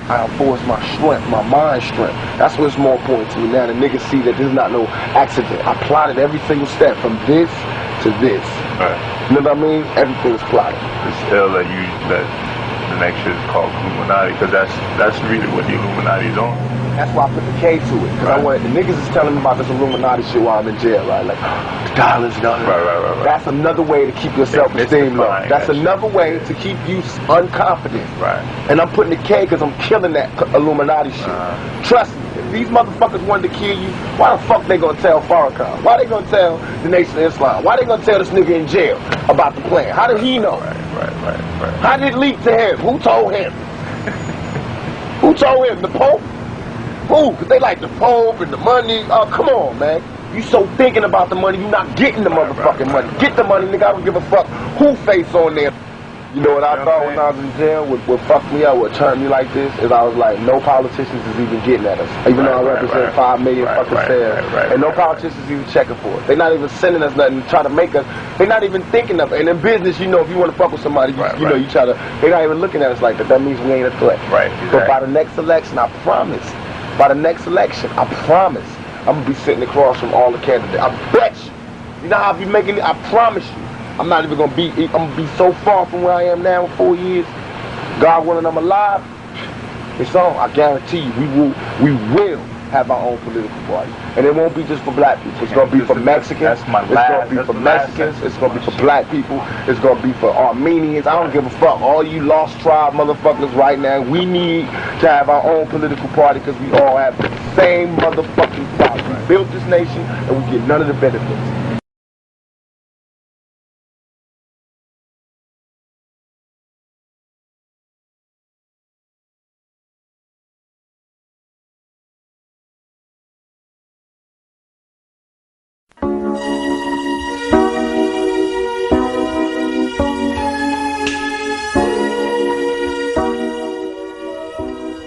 I enforce my strength, my mind strength. That's what's more important to me now. The niggas see that this is not no accident. I plotted every single step from this to this. Right. You know what I mean? Everything is plotted. It's ill that the next shit is called Illuminati, because that's really what the Illuminati is on. That's why I put the K to it. Because I wanted, the niggas is telling me about this Illuminati shit while I'm in jail, right? Like, the dollars. Right. That's another way to keep your self-esteem low. That's another way to keep you unconfident. Right. And I'm putting the K because I'm killing that Illuminati shit. Trust me, if these motherfuckers wanted to kill you, why the fuck they gonna tell Farrakhan? Why they gonna tell the Nation of Islam? Why they gonna tell this nigga in jail about the plan? How did he know? Right. How did it leak to him? Who told him? Who told him? The Pope? Who? Because they like the Pope and the money. Oh, come on, man. You so thinking about the money, you not getting the motherfucking money. Get the money, nigga. I don't give a fuck who face on there. You know what I thought when I was in jail? What fucked me up, what turned me like this, is I was like, no politicians is even getting at us. Even though I represent 5 million fucking shares. And no politicians is even checking for us. They're not even sending us nothing to try to make us. They're not even thinking of it. And in business, you know, if you want to fuck with somebody, you know, you try to, they're not even looking at us like that. That means we ain't a threat. Right. Exactly. But by the next election, I promise, by the next election, I promise, I'm going to be sitting across from all the candidates. I bet you. You know how I be making it? I promise you. I'm not even going to be, I'm going to be so far from where I am now in 4 years. God willing, I'm alive. It's on. I guarantee you, we will have our own political party. And it won't be just for black people. It's going to be for Mexicans. It's going to be for Mexicans. It's going to be for black people. It's going to be for Armenians. I don't give a fuck. All you lost tribe motherfuckers right now, we need to have our own political party because we all have the same motherfucking problem. We built this nation and we get none of the benefits.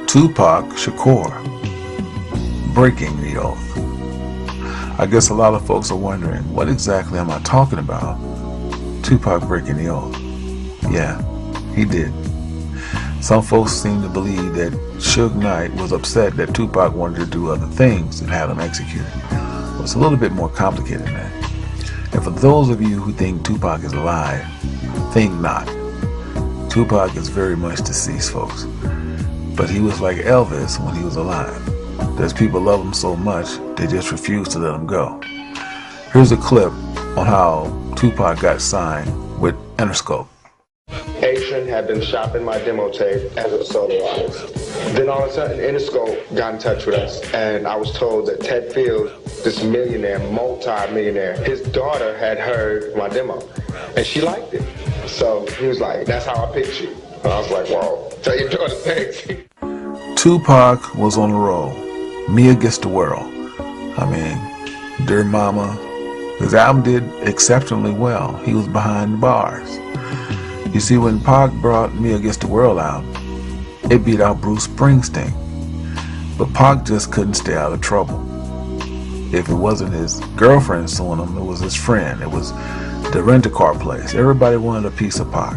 Tupac Shakur, breaking the oath. I guess a lot of folks are wondering, what exactly am I talking about? Tupac breaking the oath. Yeah, he did. Some folks seem to believe that Suge Knight was upset that Tupac wanted to do other things and have him executed. Well, it's a little bit more complicated than that. And for those of you who think Tupac is alive, think not. Tupac is very much deceased, folks. But he was like Elvis when he was alive. There's people love him so much, they just refuse to let him go. Here's a clip on how Tupac got signed with Interscope. Adrian had been shopping my demo tape as a solo artist. Then all of a sudden, Interscope got in touch with us, and I was told that Ted Fields, this millionaire, multi-millionaire, his daughter had heard my demo, and she liked it. So he was like, that's how I picked you. And I was like, whoa, tell your daughter thanks. Tupac was on a roll. Me Against the World. I mean, Dear Mama. His album did exceptionally well. He was behind the bars. You see, when Pac brought Me Against the World out, it beat out Bruce Springsteen. But Pac just couldn't stay out of trouble. If it wasn't his girlfriend suing him, it was his friend. It was the rent-a-car place. Everybody wanted a piece of Pac.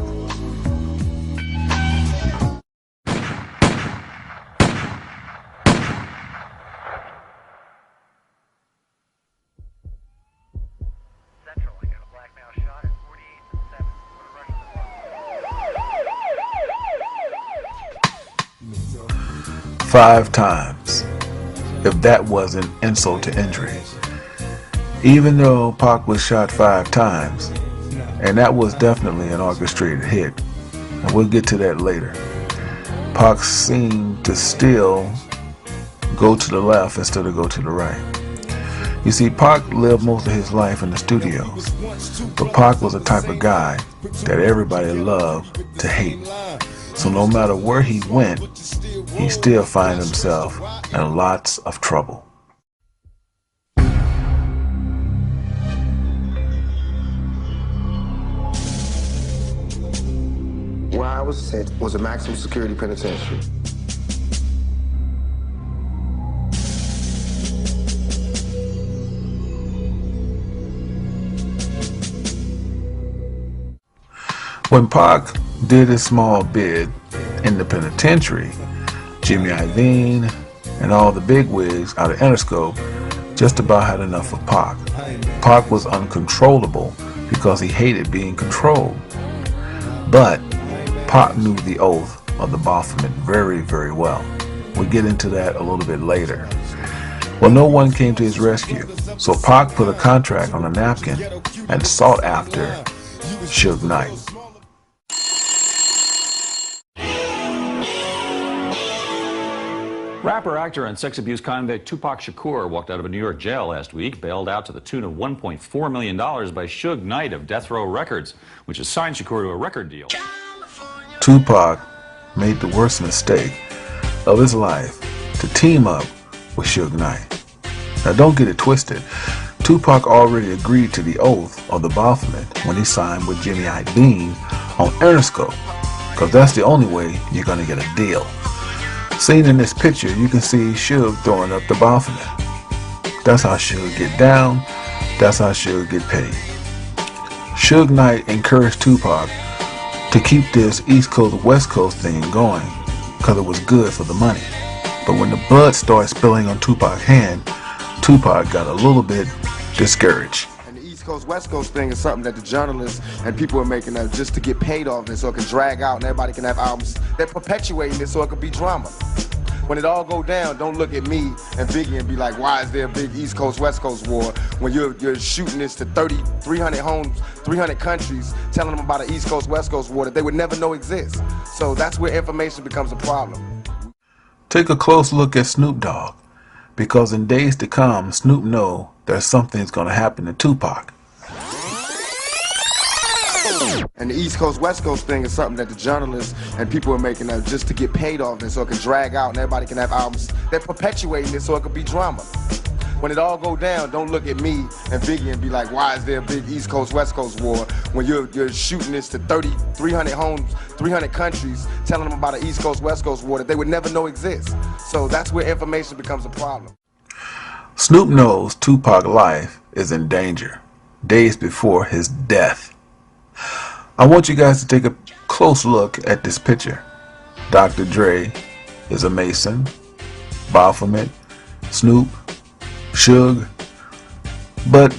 Central, I got a black male shot at 48 and 7. What a rush. 5 times. If that wasn't insult to injury. Even though Pac was shot 5 times, and that was definitely an orchestrated hit, and we'll get to that later, Pac seemed to still go to the left instead of go to the right. You see, Pac lived most of his life in the studios, but Pac was the type of guy that everybody loved to hate. So no matter where he went, he still found himself in lots of trouble. Where I was sent was a maximum security penitentiary. When Pac did his small bid in the penitentiary, Jimmy Iovine, and all the bigwigs out of Interscope just about had enough of Pac. Pac was uncontrollable because he hated being controlled. But Pac knew the oath of the Baphomet very, very well. We'll get into that a little bit later. Well, no one came to his rescue, so Pac put a contract on a napkin and sought after Suge Knight. Rapper, actor, and sex abuse convict Tupac Shakur walked out of a New York jail last week, bailed out to the tune of $1.4 million by Suge Knight of Death Row Records, which has signed Shakur to a record deal. Tupac made the worst mistake of his life to team up with Suge Knight. Now don't get it twisted. Tupac already agreed to the oath of the Baphomet when he signed with Jimmy Iovine on Interscope, because that's the only way you're going to get a deal. Seen in this picture, you can see Suge throwing up the Baphomet. That's how Suge get down. That's how Suge get paid. Suge Knight encouraged Tupac to keep this East Coast West Coast thing going because it was good for the money. But when the blood started spilling on Tupac's hand, Tupac got a little bit discouraged. And the East Coast West Coast thing is something that the journalists and people are making up just to get paid off this so it can drag out and everybody can have albums. They're perpetuating this so it could be drama. When it all go down, don't look at me and Biggie and be like, why is there a big East Coast West Coast war when you're shooting this to 300 homes, 300 countries, telling them about an East Coast West Coast war that they would never know exists. So that's where information becomes a problem. Take a close look at Snoop Dogg, because in days to come, Snoop knows that something's going to happen to Tupac. And the East Coast West Coast thing is something that the journalists and people are making up just to get paid off this so it can drag out and everybody can have albums. They're perpetuating this so it could be drama. When it all go down, don't look at me and Biggie and be like, why is there a big East Coast West Coast war when you're shooting this to 300 homes, 300 countries, telling them about an East Coast West Coast war that they would never know exists. So that's where information becomes a problem. Snoop knows Tupac's life is in danger days before his death. I want you guys to take a close look at this picture. Dr. Dre is a Mason, Baphomet, Snoop, Suge, but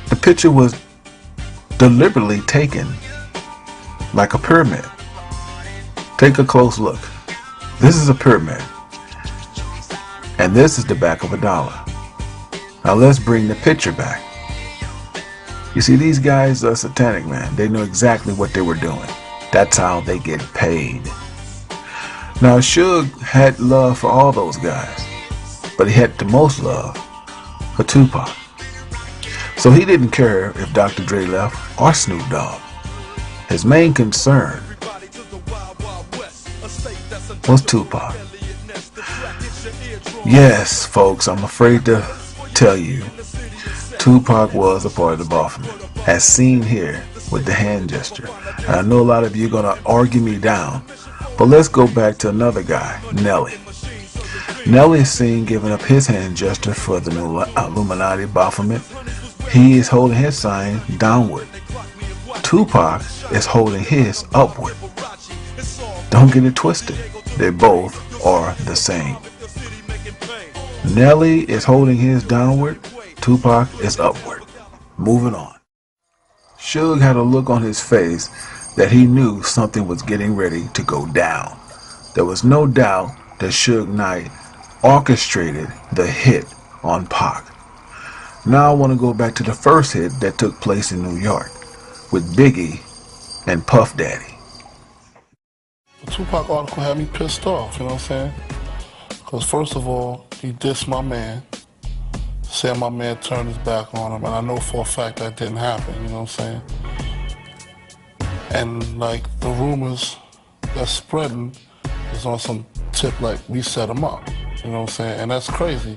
the picture was deliberately taken like a pyramid. Take a close look. This is a pyramid, and this is the back of a dollar. Now let's bring the picture back. You see, these guys are satanic, man. They know exactly what they were doing. That's how they get paid. Now, Suge had love for all those guys, but he had the most love for Tupac. So he didn't care if Dr. Dre left or Snoop Dogg. His main concern was Tupac. Yes, folks, I'm afraid to tell you, Tupac was a part of the Baphomet, as seen here with the hand gesture. And I know a lot of you are going to argue me down, but let's go back to another guy, Nelly. Nelly is seen giving up his hand gesture for the Illuminati Baphomet. He is holding his sign downward. Tupac is holding his upward. Don't get it twisted. They both are the same. Nelly is holding his downward. Tupac is upward. Moving on. Suge had a look on his face that he knew something was getting ready to go down. There was no doubt that Suge Knight orchestrated the hit on Pac. Now I want to go back to the first hit that took place in New York with Biggie and Puff Daddy. The Tupac article had me pissed off, you know what I'm saying? Because first of all, he dissed my man, said my man turned his back on him, and I know for a fact that didn't happen, you know what I'm saying? And like the rumors that's spreading is on some tip like we set him up, you know what I'm saying? And that's crazy.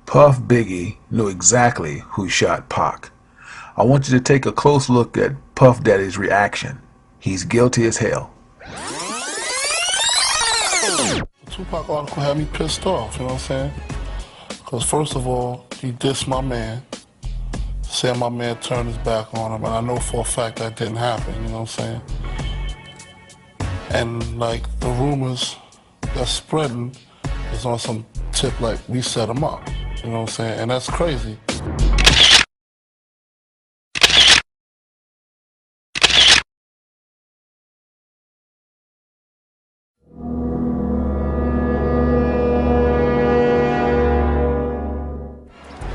Puff Biggie knew exactly who shot Pac. I want you to take a close look at Puff Daddy's reaction. He's guilty as hell. The Tupac article had me pissed off, you know what I'm saying? Because first of all, he dissed my man, said my man turned his back on him, and I know for a fact that didn't happen, you know what I'm saying? And like the rumors that's spreading is on some tip like we set him up. You know what I'm saying? And that's crazy.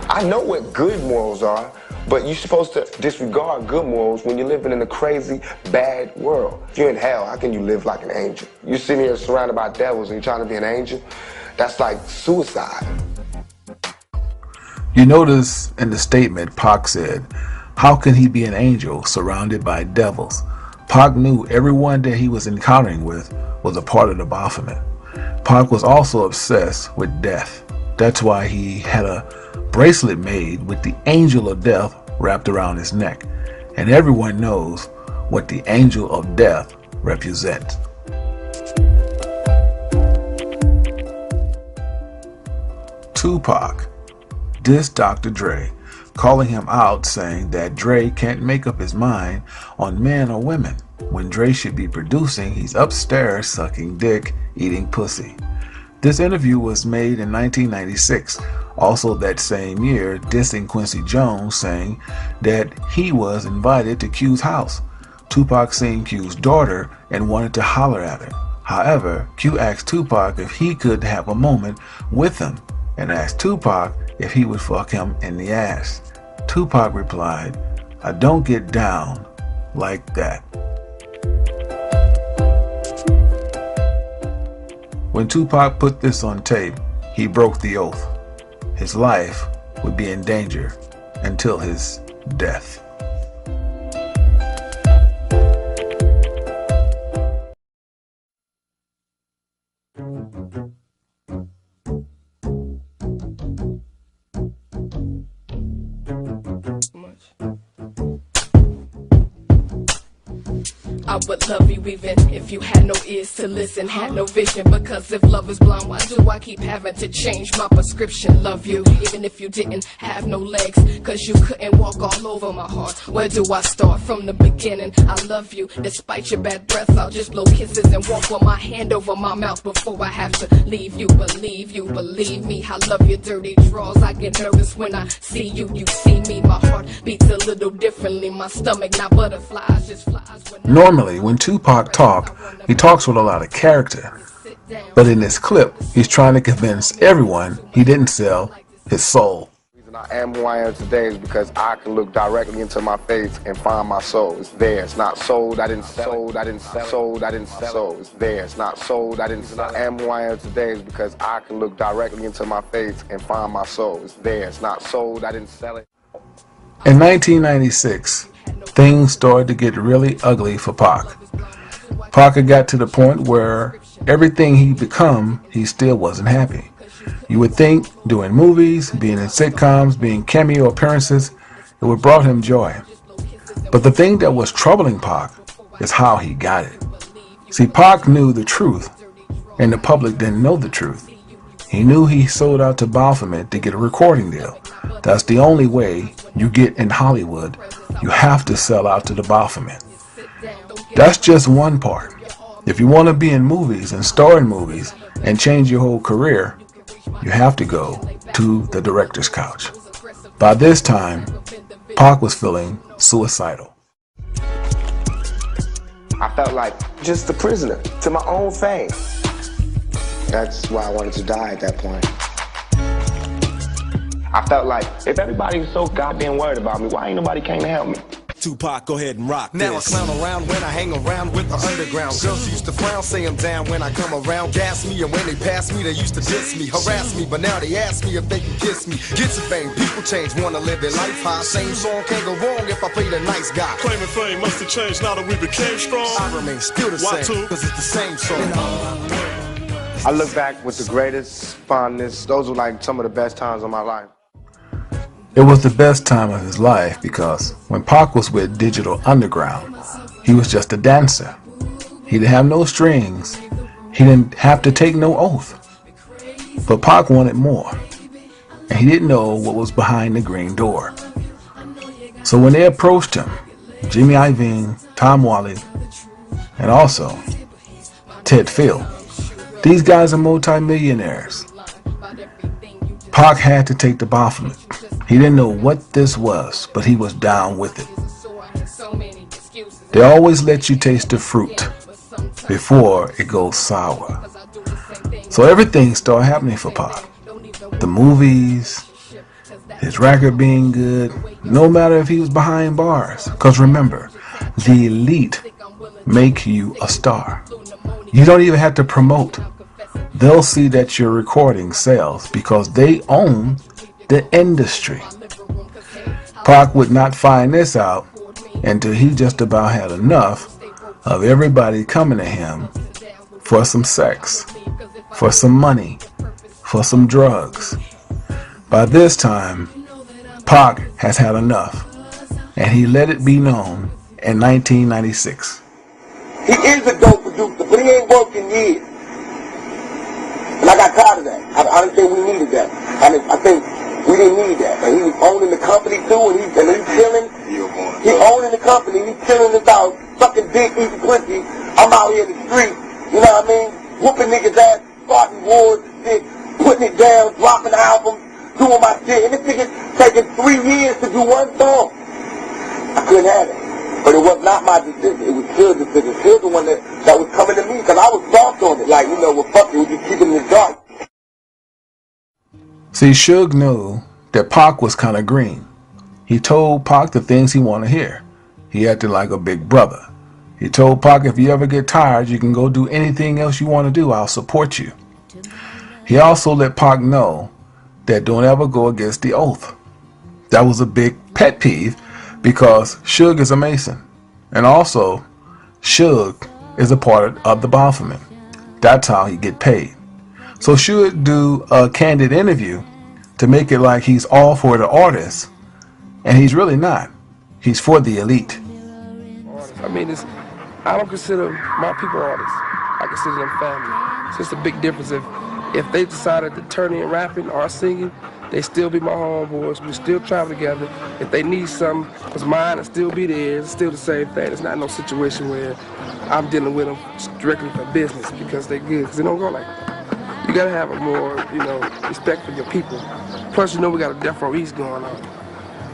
I know what good morals are, but you're supposed to disregard good morals when you're living in a crazy, bad world. If you're in hell, how can you live like an angel? You're sitting here surrounded by devils and you're trying to be an angel? That's like suicide. You notice in the statement Pac said, how can he be an angel surrounded by devils? Pac knew everyone that he was encountering with was a part of the Baphomet. Pac was also obsessed with death. That's why he had a bracelet made with the angel of death wrapped around his neck. And everyone knows what the angel of death represents. Tupac dissed Dr. Dre, calling him out, saying that Dre can't make up his mind on men or women. When Dre should be producing, he's upstairs sucking dick, eating pussy. This interview was made in 1996. Also that same year, dissing Quincy Jones, saying that he was invited to Q's house. Tupac seen Q's daughter and wanted to holler at her. However, Q asked Tupac if he could have a moment with him and asked Tupac if he would fuck him in the ass. Tupac replied, "I don't get down like that." When Tupac put this on tape, he broke the oath. His life would be in danger until his death. I would love you even if you had no ears to listen, had no vision. Because if love is blind, why do I keep having to change my prescription? Love you even if you didn't have no legs, cause you couldn't walk all over my heart. Where do I start from the beginning? I love you despite your bad breath. I'll just blow kisses and walk with my hand over my mouth before I have to leave you. Believe me, I love your dirty draws. I get nervous when I see you, you see me. My heart beats a little differently. My stomach not butterflies, just flies. Normally, when Tupac talks, he talks with a lot of character. But in this clip, he's trying to convince everyone he didn't sell his soul. The reason I am who I am today is because I can look directly into my face and find my soul. It's there. It's not sold. I didn't sell. I didn't sell. Sold. I didn't sell. It's there. It's not sold. I didn't sell. I am who I am today is because I can look directly into my face and find my soul. It's there. It's not sold. I didn't sell it. In 1996, things started to get really ugly for Pac. Pac had got to the point where everything he'd become, he still wasn't happy. You would think doing movies, being in sitcoms, being cameo appearances, it would brought him joy. But the thing that was troubling Pac is how he got it. See, Pac knew the truth, and the public didn't know the truth. He knew he sold out to Baphomet to get a recording deal. That's the only way you get in Hollywood. You have to sell out to the Baphomet. That's just one part. If you want to be in movies and star in movies and change your whole career, you have to go to the director's couch. By this time, Pac was feeling suicidal. I felt like just a prisoner to my own fame. That's why I wanted to die at that point. I felt like if everybody's so goddamn worried about me, why ain't nobody came to help me? Tupac, go ahead and rock now this. I clown around when I hang around with the underground. Girls used to frown, say I'm down when I come around. Gas me, and when they pass me, they used to diss me, harass me. But now they ask me if they can kiss me. Get some fame, people change, wanna live their life high. Same song can't go wrong if I play the nice guy. Claiming fame must have changed now that we became strong. I remain still the same, cause it's the same song. I look back with the greatest fondness. Those were like some of the best times of my life. It was the best time of his life because when Pac was with Digital Underground, he was just a dancer. He didn't have no strings. He didn't have to take no oath. But Pac wanted more, and he didn't know what was behind the green door. So when they approached him, Jimmy Iovine, Tom Wally, and also Ted Field. Ththese guys are multi-millionaires. Pac had to take the Baphomet. He didn't know what this was, but he was down with it. They always let you taste the fruit before it goes sour. So everything started happening for Pac. The movies, his record being good, no matter if he was behind bars. Because remember, the elite make you a star. You don't even have to promote. They'll see that your recording sells because they own the industry. Pac would not find this out until he just about had enough of everybody coming to him for some sex, for some money, for some drugs. By this time, Pac has had enough, and he let it be known in 1996. He is a dope producer, but he ain't worked in years. And I got tired of that. I didn't think we needed that. I think we didn't need that. And he was owning the company too, and he's chilling. He owning the company, he's chilling this out, sucking dick, eating pussy. I'm out here in the street, you know what I mean? Whooping niggas' ass, starting wars and shit, putting it down, dropping albums, doing my shit. And this nigga taking 3 years to do one song. I couldn't have it. But it was not my decision. It was Suge's decision. Suge the one that was coming to me because I was soft on it. Like, you know, well, fuck it, we just keep it in the dark. See, Suge knew that Pac was kind of green. He told Pac the things he wanted to hear. He acted like a big brother. He told Pac, if you ever get tired, you can go do anything else you want to do. I'll support you. He also let Pac know that don't ever go against the oath. That was a big pet peeve because Suge is a Mason. And also, Suge is a part of the Baphomet. That's how he get paid. So Suge do a candid interview to make it like he's all for the artists, and he's really not. He's for the elite. I mean, I don't consider my people artists. I consider them family. It's just a big difference. If they decided to turn in rapping or singing, they still be my homeboys. We still travel together. If they need something, because mine will still be theirs. It's still the same thing. It's not no situation where I'm dealing with them strictly for business because they're good. Because they don't go like that. You gotta have a more, respect for your people. Plus, we got a Death Row East going on.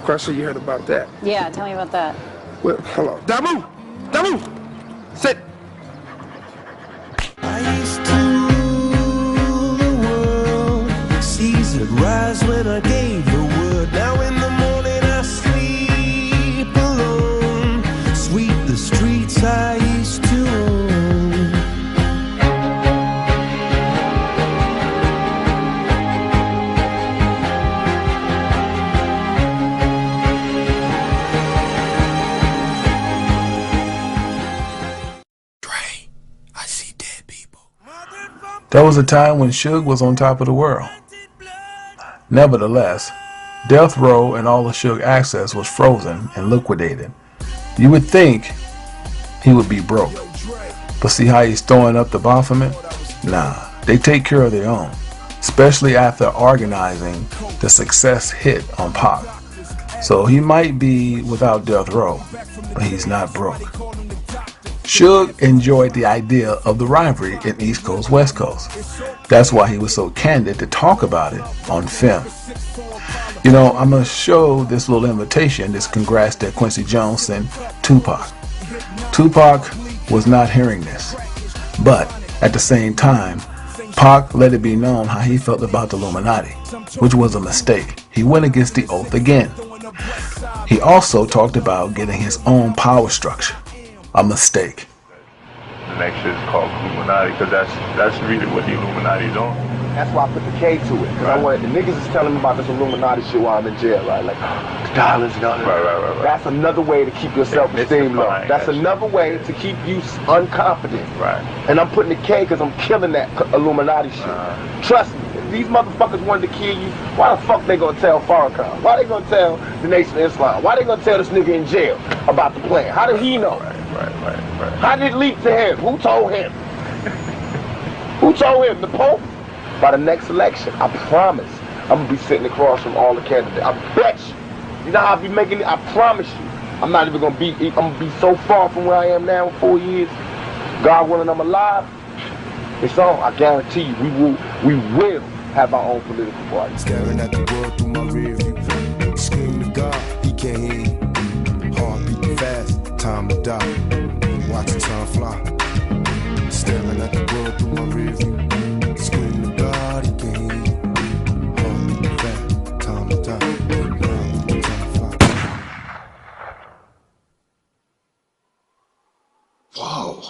Crusher, you heard about that. Yeah, tell me about that. Well, hello. Damu! Damu! Sit! I used to rule the world. Caesar rise when I gave the word. Now in the morning I sleep alone. Sweep the streets I used to own. There was a time when Suge was on top of the world. Nevertheless, Death Row and all the Suge access was frozen and liquidated. You would think he would be broke. But see how he's throwing up the Baphomet? Nah, they take care of their own. Especially after organizing the success hit on Pac. So he might be without Death Row, but he's not broke. Suge enjoyed the idea of the rivalry in East Coast, West Coast. That's why he was so candid to talk about it on film. I'm going to show this little invitation, this congrats that Quincy Jones sent Tupac. Tupac was not hearing this. But at the same time, Pac let it be known how he felt about the Illuminati, which was a mistake. He went against the oath again. He also talked about getting his own power structure. A mistake. The next shit is called Illuminati because that's really what the Illuminati is on. That's why I put the K to it. Because I wanted the niggas is telling me about this Illuminati shit while I'm in jail, right? Like the dollars and all that. Right. That's another way to keep your self-esteem low. That's another way to keep you unconfident. Right. And I'm putting the K because I'm killing that Illuminati shit. Trust me. If these motherfuckers wanted to kill you, why the fuck they gonna tell Farrakhan? Why they gonna tell the Nation of Islam? Why they gonna tell this nigga in jail about the plan? How did he know? Right. How did it leak to him? Who told him? Who told him? The Pope? By the next election, I promise, I'm gonna be sitting across from all the candidates. I bet you. You know how I be making it? I promise you. I'm not even gonna be, I'm gonna be so far from where I am now in 4 years. God willing, I'm alive. It's on. I guarantee you, we will have our own political party. Staring at the world through my rear view. Scream to God, he can't hear you. Heart beating fast, time to die. Watch the time fly. Staring at the world through my rear view. Scream to God, he can't hear you. Heart beating fast, time to die. Watch the time fly. Whoa.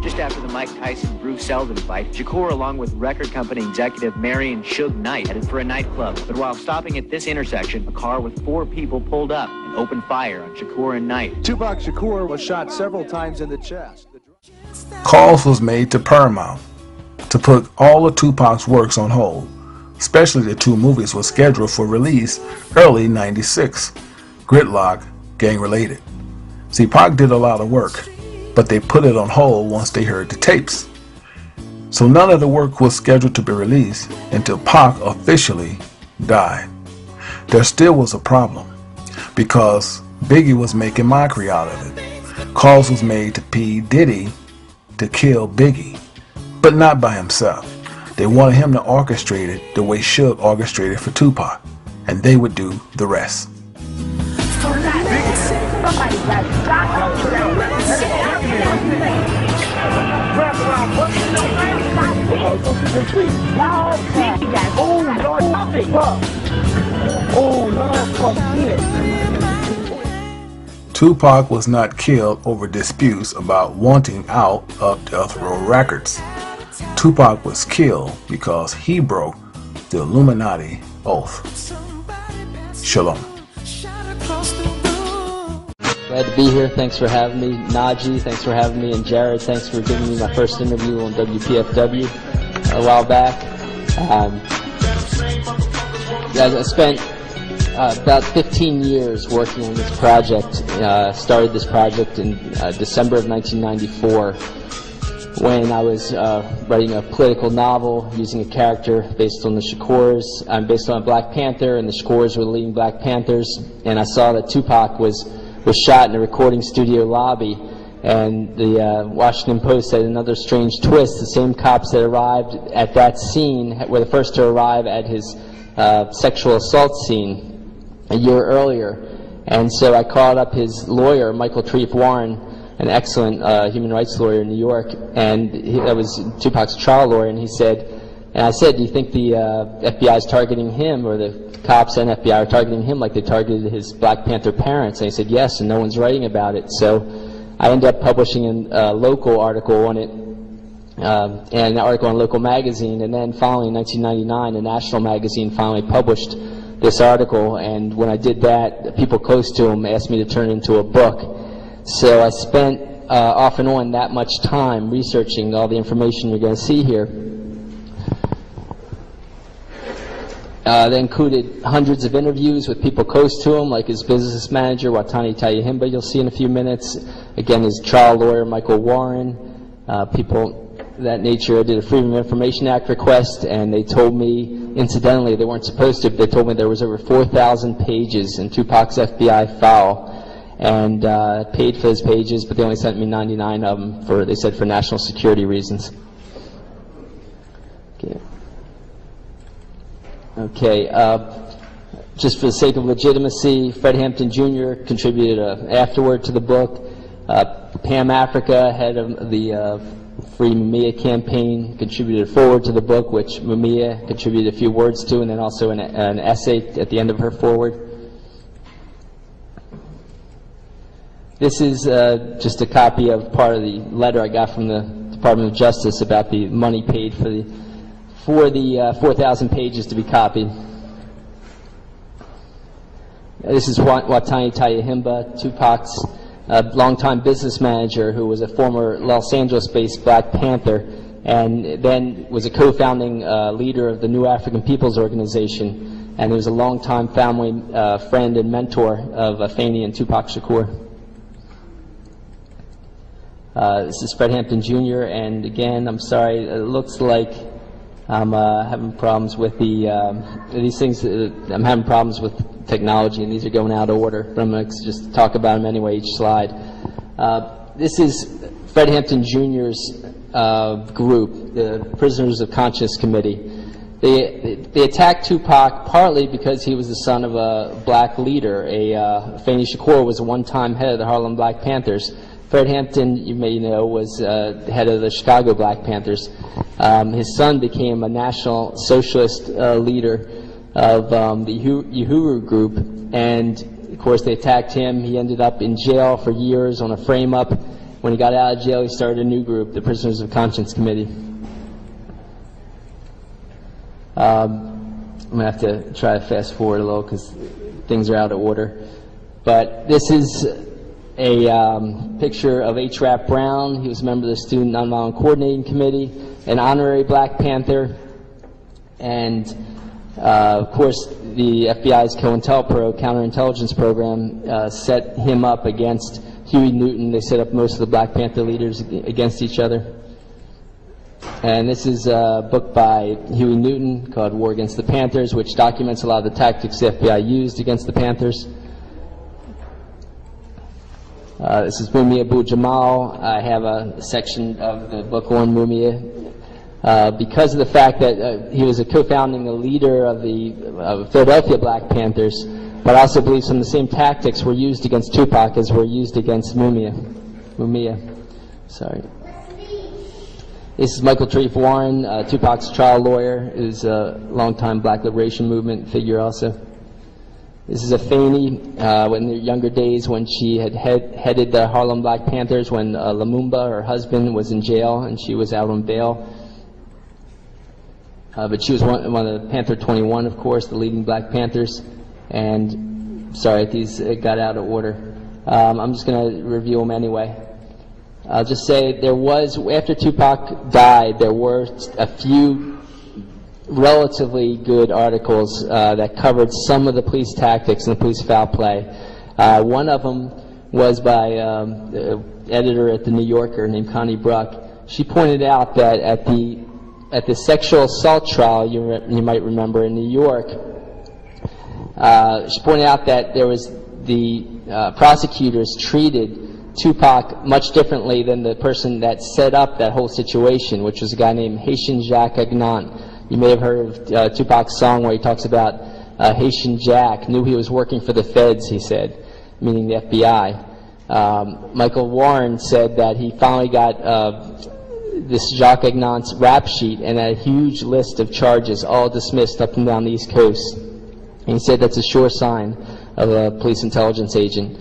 Just after the Mike Tyson-Bruce Seldon fight, Shakur, along with record company executive Marion Suge Knight, headed for a nightclub. But while stopping at this intersection, a car with 4 people pulled up and opened fire on Shakur and Knight. Tupac Shakur was shot several times in the chest. Calls was made to Paramount to put all of Tupac's works on hold, especially the 2 movies were scheduled for release early '96, Gridlock, Gang Related. See, Pac did a lot of work, but they put it on hold once they heard the tapes. So none of the work was scheduled to be released until Pac officially died. There still was a problem, because Biggie was making mockery out of it. Calls was made to P. Diddy to kill Biggie, but not by himself. They wanted him to orchestrate it the way Suge orchestrated for Tupac, and they would do the rest. Tupac was not killed over disputes about wanting out of Death Row Records. Tupac was killed because he broke the Illuminati oath. Shalom. Glad to be here. Thanks for having me. Najee, thanks for having me. And Jared, thanks for giving me my first interview on WPFW a while back. I spent about 15 years working on this project. Started this project in December of 1994 when I was writing a political novel using a character based on the Shakurs. I'm based on Black Panther, and the Shakurs were the leading Black Panthers. And I saw that Tupac was shot in a recording studio lobby, and the Washington Post had another strange twist. The same cops that arrived at that scene were the first to arrive at his sexual assault scene a year earlier. And so I called up his lawyer, Michael Treef Warren, an excellent human rights lawyer in New York, and that was Tupac's trial lawyer, and I said, do you think the FBI is targeting him, or the cops and FBI are targeting him like they targeted his Black Panther parents? And he said, yes, and no one's writing about it. So I ended up publishing a local article on it, and an article in a local magazine, and then finally in 1999, a national magazine finally published this article, and when I did that, people close to him asked me to turn it into a book. So I spent off and on that much time researching all the information you're going to see here. That included hundreds of interviews with people close to him, like his business manager, Watani Tayahimba, you'll see in a few minutes. Again, his trial lawyer, Michael Warren, people of that nature. I did a Freedom of Information Act request, and they told me, incidentally, they weren't supposed to, but they told me there was over 4,000 pages in Tupac's FBI file, and paid for those pages, but they only sent me 99 of them, they said, for national security reasons. Okay, just for the sake of legitimacy, Fred Hampton Jr. contributed an afterword to the book. Pam Africa, head of the Free Mumia campaign, contributed a foreword to the book, which Mumia contributed a few words to, and then also an essay at the end of her foreword. This is just a copy of part of the letter I got from the Department of Justice about the money paid for the 4,000 pages to be copied. This is Watani Tayahimba, Tupac's longtime business manager, who was a former Los Angeles-based Black Panther, and then was a co-founding leader of the New African Peoples Organization, and he was a longtime family friend and mentor of Afeni and Tupac Shakur. This is Fred Hampton Jr., and again, I'm sorry, it looks like I'm having problems with these things. I'm having problems with technology, and these are going out of order, but I'm going to just talk about them anyway, each slide. This is Fred Hampton Jr.'s group, the Prisoners of Conscience Committee. They attacked Tupac partly because he was the son of a black leader. Afeni Shakur was a one-time head of the Harlem Black Panthers. Fred Hampton, you may know, was head of the Chicago Black Panthers. His son became a national socialist leader of the Uhuru group, and of course they attacked him. He ended up in jail for years on a frame-up. When he got out of jail, he started a new group, the Prisoners of Conscience Committee. I'm going to have to try to fast forward a little because things are out of order. But this is a picture of H. Rap Brown. He was a member of the Student Nonviolent Coordinating Committee, an honorary Black Panther, and of course the FBI's COINTELPRO counterintelligence program set him up against Huey Newton. They set up most of the Black Panther leaders against each other. And this is a book by Huey Newton called War Against the Panthers, which documents a lot of the tactics the FBI used against the Panthers. This is Mumia Abu-Jamal. I have a section of the book on Mumia. Because of the fact that he was a co-founding leader of the Philadelphia Black Panthers, but I also believe some of the same tactics were used against Tupac as were used against Mumia. Sorry. This is Michael Treef Warren, Tupac's trial lawyer, who's a longtime Black Liberation Movement figure also. This is Afeni, in their younger days when she had headed the Harlem Black Panthers when Lumumba, her husband, was in jail and she was out on bail. But she was one of the Panther 21, of course, the leading Black Panthers. And, sorry, these got out of order. I'm just going to review them anyway. I'll just say there was, after Tupac died, there were a few relatively good articles that covered some of the police tactics and the police foul play. One of them was by an editor at the New Yorker named Connie Bruck. She pointed out that at the sexual assault trial, you might remember in New York, she pointed out that there was the prosecutors treated Tupac much differently than the person that set up that whole situation, which was a guy named Haitian Jacques Agnant. You may have heard of Tupac's song where he talks about Haitian Jack knew he was working for the feds, he said, meaning the FBI. Michael Warren said that he finally got this Jacques Agnant's rap sheet and a huge list of charges all dismissed up and down the East Coast. And he said that's a sure sign of a police intelligence agent.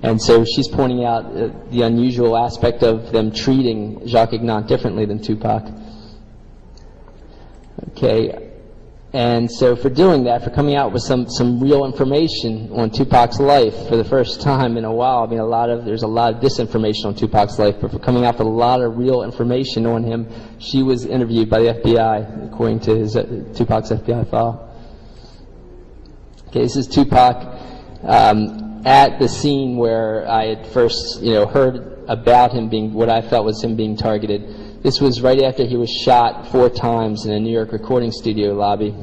And so she's pointing out the unusual aspect of them treating Jacques Agnant differently than Tupac. Okay, and so for doing that, for coming out with some real information on Tupac's life for the first time in a while, I mean there's a lot of disinformation on Tupac's life, but for coming out with a lot of real information on him, she was interviewed by the FBI, according to Tupac's FBI file. Okay, this is Tupac at the scene where I had first, heard about him being, what I felt was him being targeted. This was right after he was shot 4 times in a New York recording studio lobby.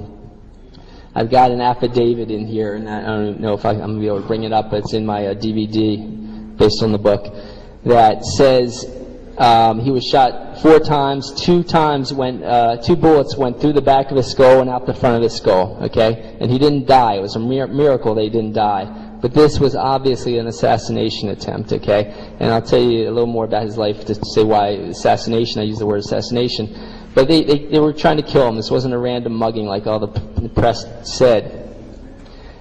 I've got an affidavit in here, and I don't know if I'm going to be able to bring it up, but it's in my DVD based on the book, that says he was shot 4 times. 2 bullets went through the back of his skull and out the front of his skull, okay? And he didn't die. It was a miracle that he didn't die. But this was obviously an assassination attempt, okay? And I'll tell you a little more about his life to say why assassination. I use the word assassination. But they were trying to kill him. This wasn't a random mugging like all the press said.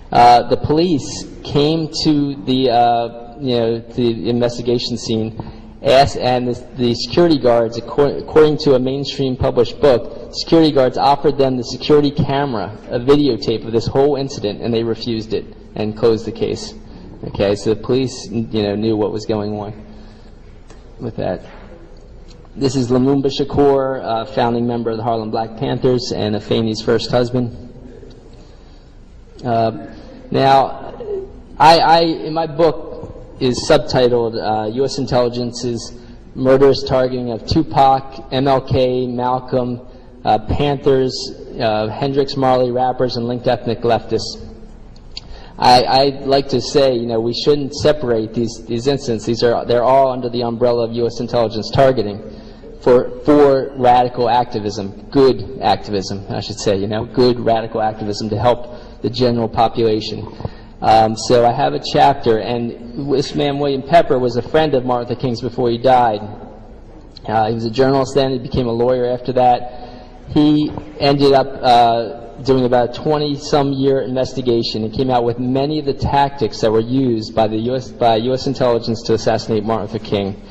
The police came to the investigation scene, and the security guards, according to a mainstream published book, security guards offered them the security camera, a videotape of this whole incident, and they refused it and closed the case. Okay, so the police, knew what was going on with that. This is Lumumba Shakur, founding member of the Harlem Black Panthers and Afeni's first husband. Now, I in my book is subtitled U.S. Intelligence's Murderous Targeting of Tupac, MLK, Malcolm, Panthers, Hendrix, Marley, rappers, and linked ethnic leftists. I'd like to say, we shouldn't separate these incidents. They're all under the umbrella of U.S. intelligence targeting for radical activism, good activism, I should say, good radical activism to help the general population. So I have a chapter, and this man, William Pepper, was a friend of Martin Luther King's before he died. He was a journalist then, he became a lawyer after that. He ended up doing about a 20-some year investigation and came out with many of the tactics that were used by U.S. intelligence to assassinate Martin Luther King.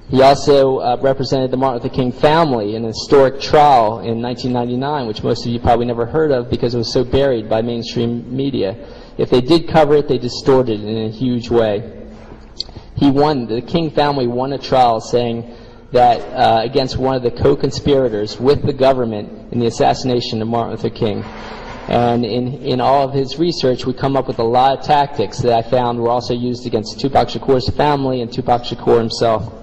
He also represented the Martin Luther King family in a historic trial in 1999, which most of you probably never heard of because it was so buried by mainstream media. If they did cover it, they distorted it in a huge way. The King family won a trial saying that against one of the co-conspirators with the government in the assassination of Martin Luther King. And in all of his research, we come up with a lot of tactics that I found were also used against Tupac Shakur's family and Tupac Shakur himself.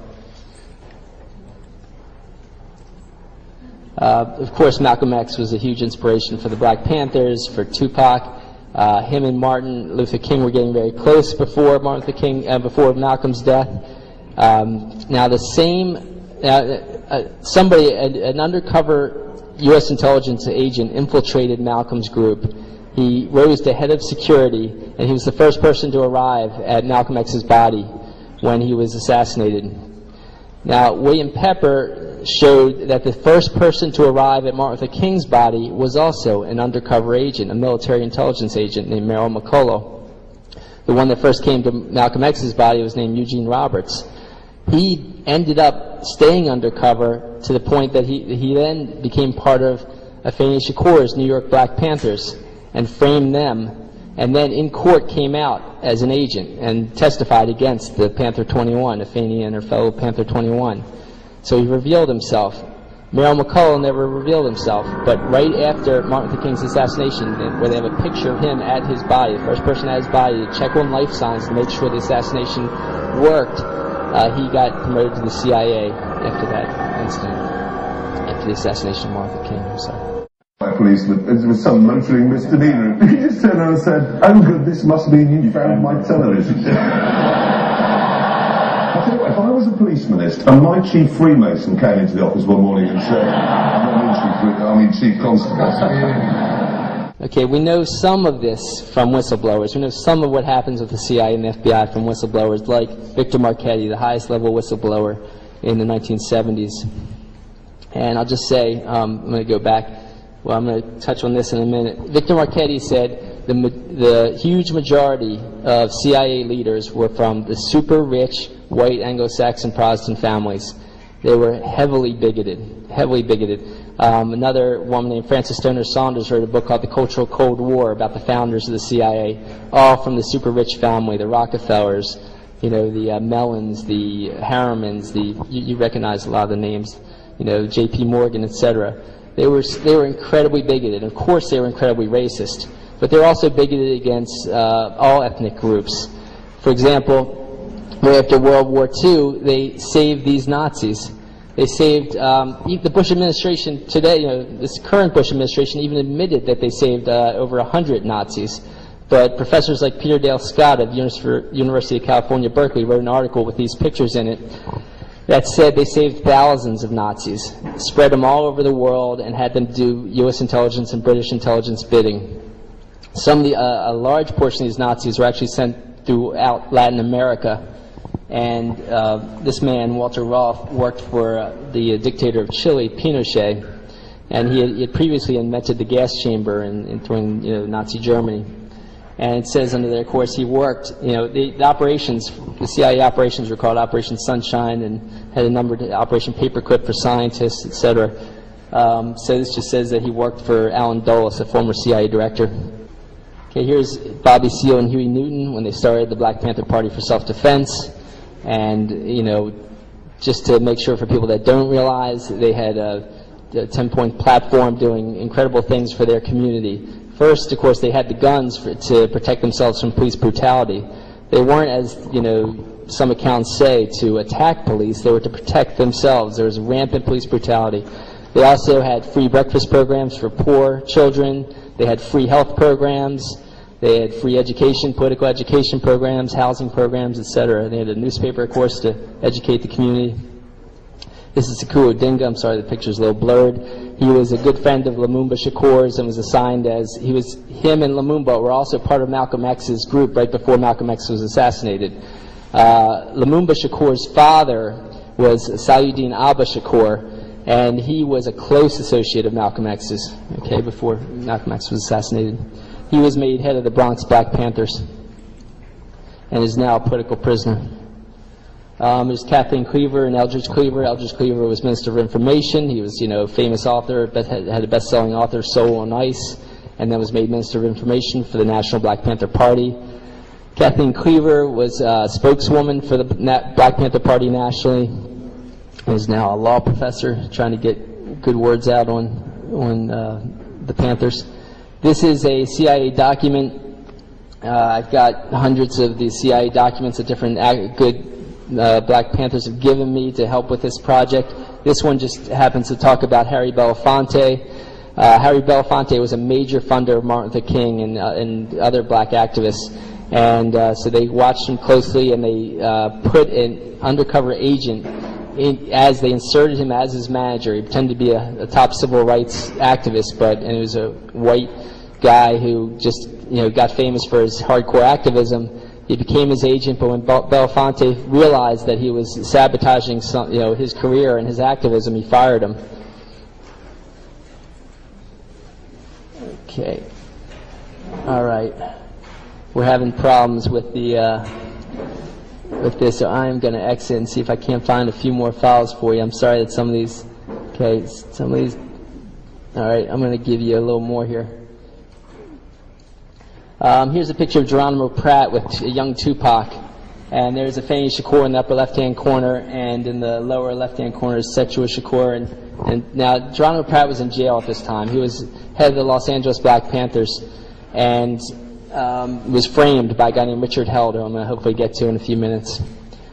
Of course, Malcolm X was a huge inspiration for the Black Panthers, for Tupac. Him and Martin Luther King were getting very close before before Malcolm's death. Now, an undercover U.S. intelligence agent infiltrated Malcolm's group. He rose to head of security, and he was the first person to arrive at Malcolm X's body when he was assassinated. Now, William Pepper showed that the first person to arrive at Martin Luther King's body was also an undercover agent, a military intelligence agent named Merrill McCullough. The one that first came to Malcolm X's body was named Eugene Roberts. He ended up staying undercover to the point that he then became part of Afeni Shakur's New York Black Panthers and framed them, and then in court came out as an agent and testified against the Panther 21, Afeni and her fellow Panther 21. So he revealed himself. Merrill McCullough never revealed himself, but right after Martin Luther King's assassination, where they have a picture of him at his body, the first person at his body to check on life signs to make sure the assassination worked, he got promoted to the CIA after that incident, after the assassination of Martin Luther King himself. My policeman, it was some motoring misdemeanor. He just turned around and said, "Oh good, this must mean you found my television." I tell you what, if I was a policemanist and my chief Freemason came into the office one morning and said, I mean chief constable. Okay, we know some of this from whistleblowers. We know some of what happens with the CIA and the FBI from whistleblowers, like Victor Marchetti, the highest level whistleblower in the 1970s. And I'll just say, I'm going to go back. Well, I'm going to touch on this in a minute. Victor Marchetti said the huge majority of CIA leaders were from the super rich white Anglo-Saxon Protestant families. They were heavily bigoted, heavily bigoted. Another woman named Frances Stoner Saunders wrote a book called The Cultural Cold War about the founders of the CIA, all from the super rich family, the Rockefellers, the Mellons, the Harrimans, you recognize a lot of the names, J.P. Morgan, etc. They were incredibly bigoted. Of course, they were incredibly racist, but they were also bigoted against all ethnic groups. For example, right after World War II, they saved these Nazis. They saved the Bush administration today. This current Bush administration even admitted that they saved over 100 Nazis. But professors like Peter Dale Scott of the University of California, Berkeley, wrote an article with these pictures in it that said they saved thousands of Nazis, spread them all over the world, and had them do U.S. intelligence and British intelligence bidding. A large portion of these Nazis were actually sent throughout Latin America. And this man, Walter Roth, worked for the dictator of Chile, Pinochet, and he had previously invented the gas chamber during Nazi Germany. And it says under there, of course, he worked, the operations, the CIA operations were called Operation Sunshine and had a number of Operation Paperclip for scientists, etc. So this just says that he worked for Alan Dulles, a former CIA director. Okay, here's Bobby Seale and Huey Newton when they started the Black Panther Party for Self-Defense. And, just to make sure for people that don't realize, they had a 10-point platform doing incredible things for their community. First, of course, they had the guns to protect themselves from police brutality. They weren't, as some accounts say, to attack police. They were to protect themselves. There was rampant police brutality. They also had free breakfast programs for poor children. They had free health programs. They had free education, political education programs, housing programs, etc. They had a newspaper, of course, to educate the community. This is Sekou Odinga. I'm sorry, the picture's a little blurred. He was a good friend of Lumumba Shakur's and was assigned as, him and Lumumba were also part of Malcolm X's group right before Malcolm X was assassinated. Lumumba Shakur's father was Saluddin Abba Shakur, and he was a close associate of Malcolm X's, okay, before Malcolm X was assassinated. He was made head of the Bronx Black Panthers and is now a political prisoner. There's Kathleen Cleaver and Eldridge Cleaver. Eldridge Cleaver was Minister of Information. He was, a famous author, had a best-selling author, Soul on Ice, and then was made Minister of Information for the National Black Panther Party. Kathleen Cleaver was a spokeswoman for the Black Panther Party nationally, and is now a law professor trying to get good words out on the Panthers. This is a CIA document. I've got hundreds of these CIA documents that different good Black Panthers have given me to help with this project. This one just happens to talk about Harry Belafonte. Harry Belafonte was a major funder of Martin Luther King and other black activists. And so they watched him closely, and they put an undercover agent as they inserted him as his manager. He pretended to be a top civil rights activist, and it was a white guy who just got famous for his hardcore activism. He became his agent, but when Belafonte realized that he was sabotaging his career and his activism, he fired him. Okay. All right. We're having problems with with this, so I'm going to exit and see if I can't find a few more files for you. I'm sorry that some of these. All right, I'm going to give you a little more here. Here's a picture of Geronimo Pratt with a young Tupac, and there's Afeni Shakur in the upper left-hand corner, and in the lower left-hand corner is Sekou Shakur. And now Geronimo Pratt was in jail at this time. He was head of the Los Angeles Black Panthers, and was framed by a guy named Richard Held, who I'm going to hopefully get to in a few minutes.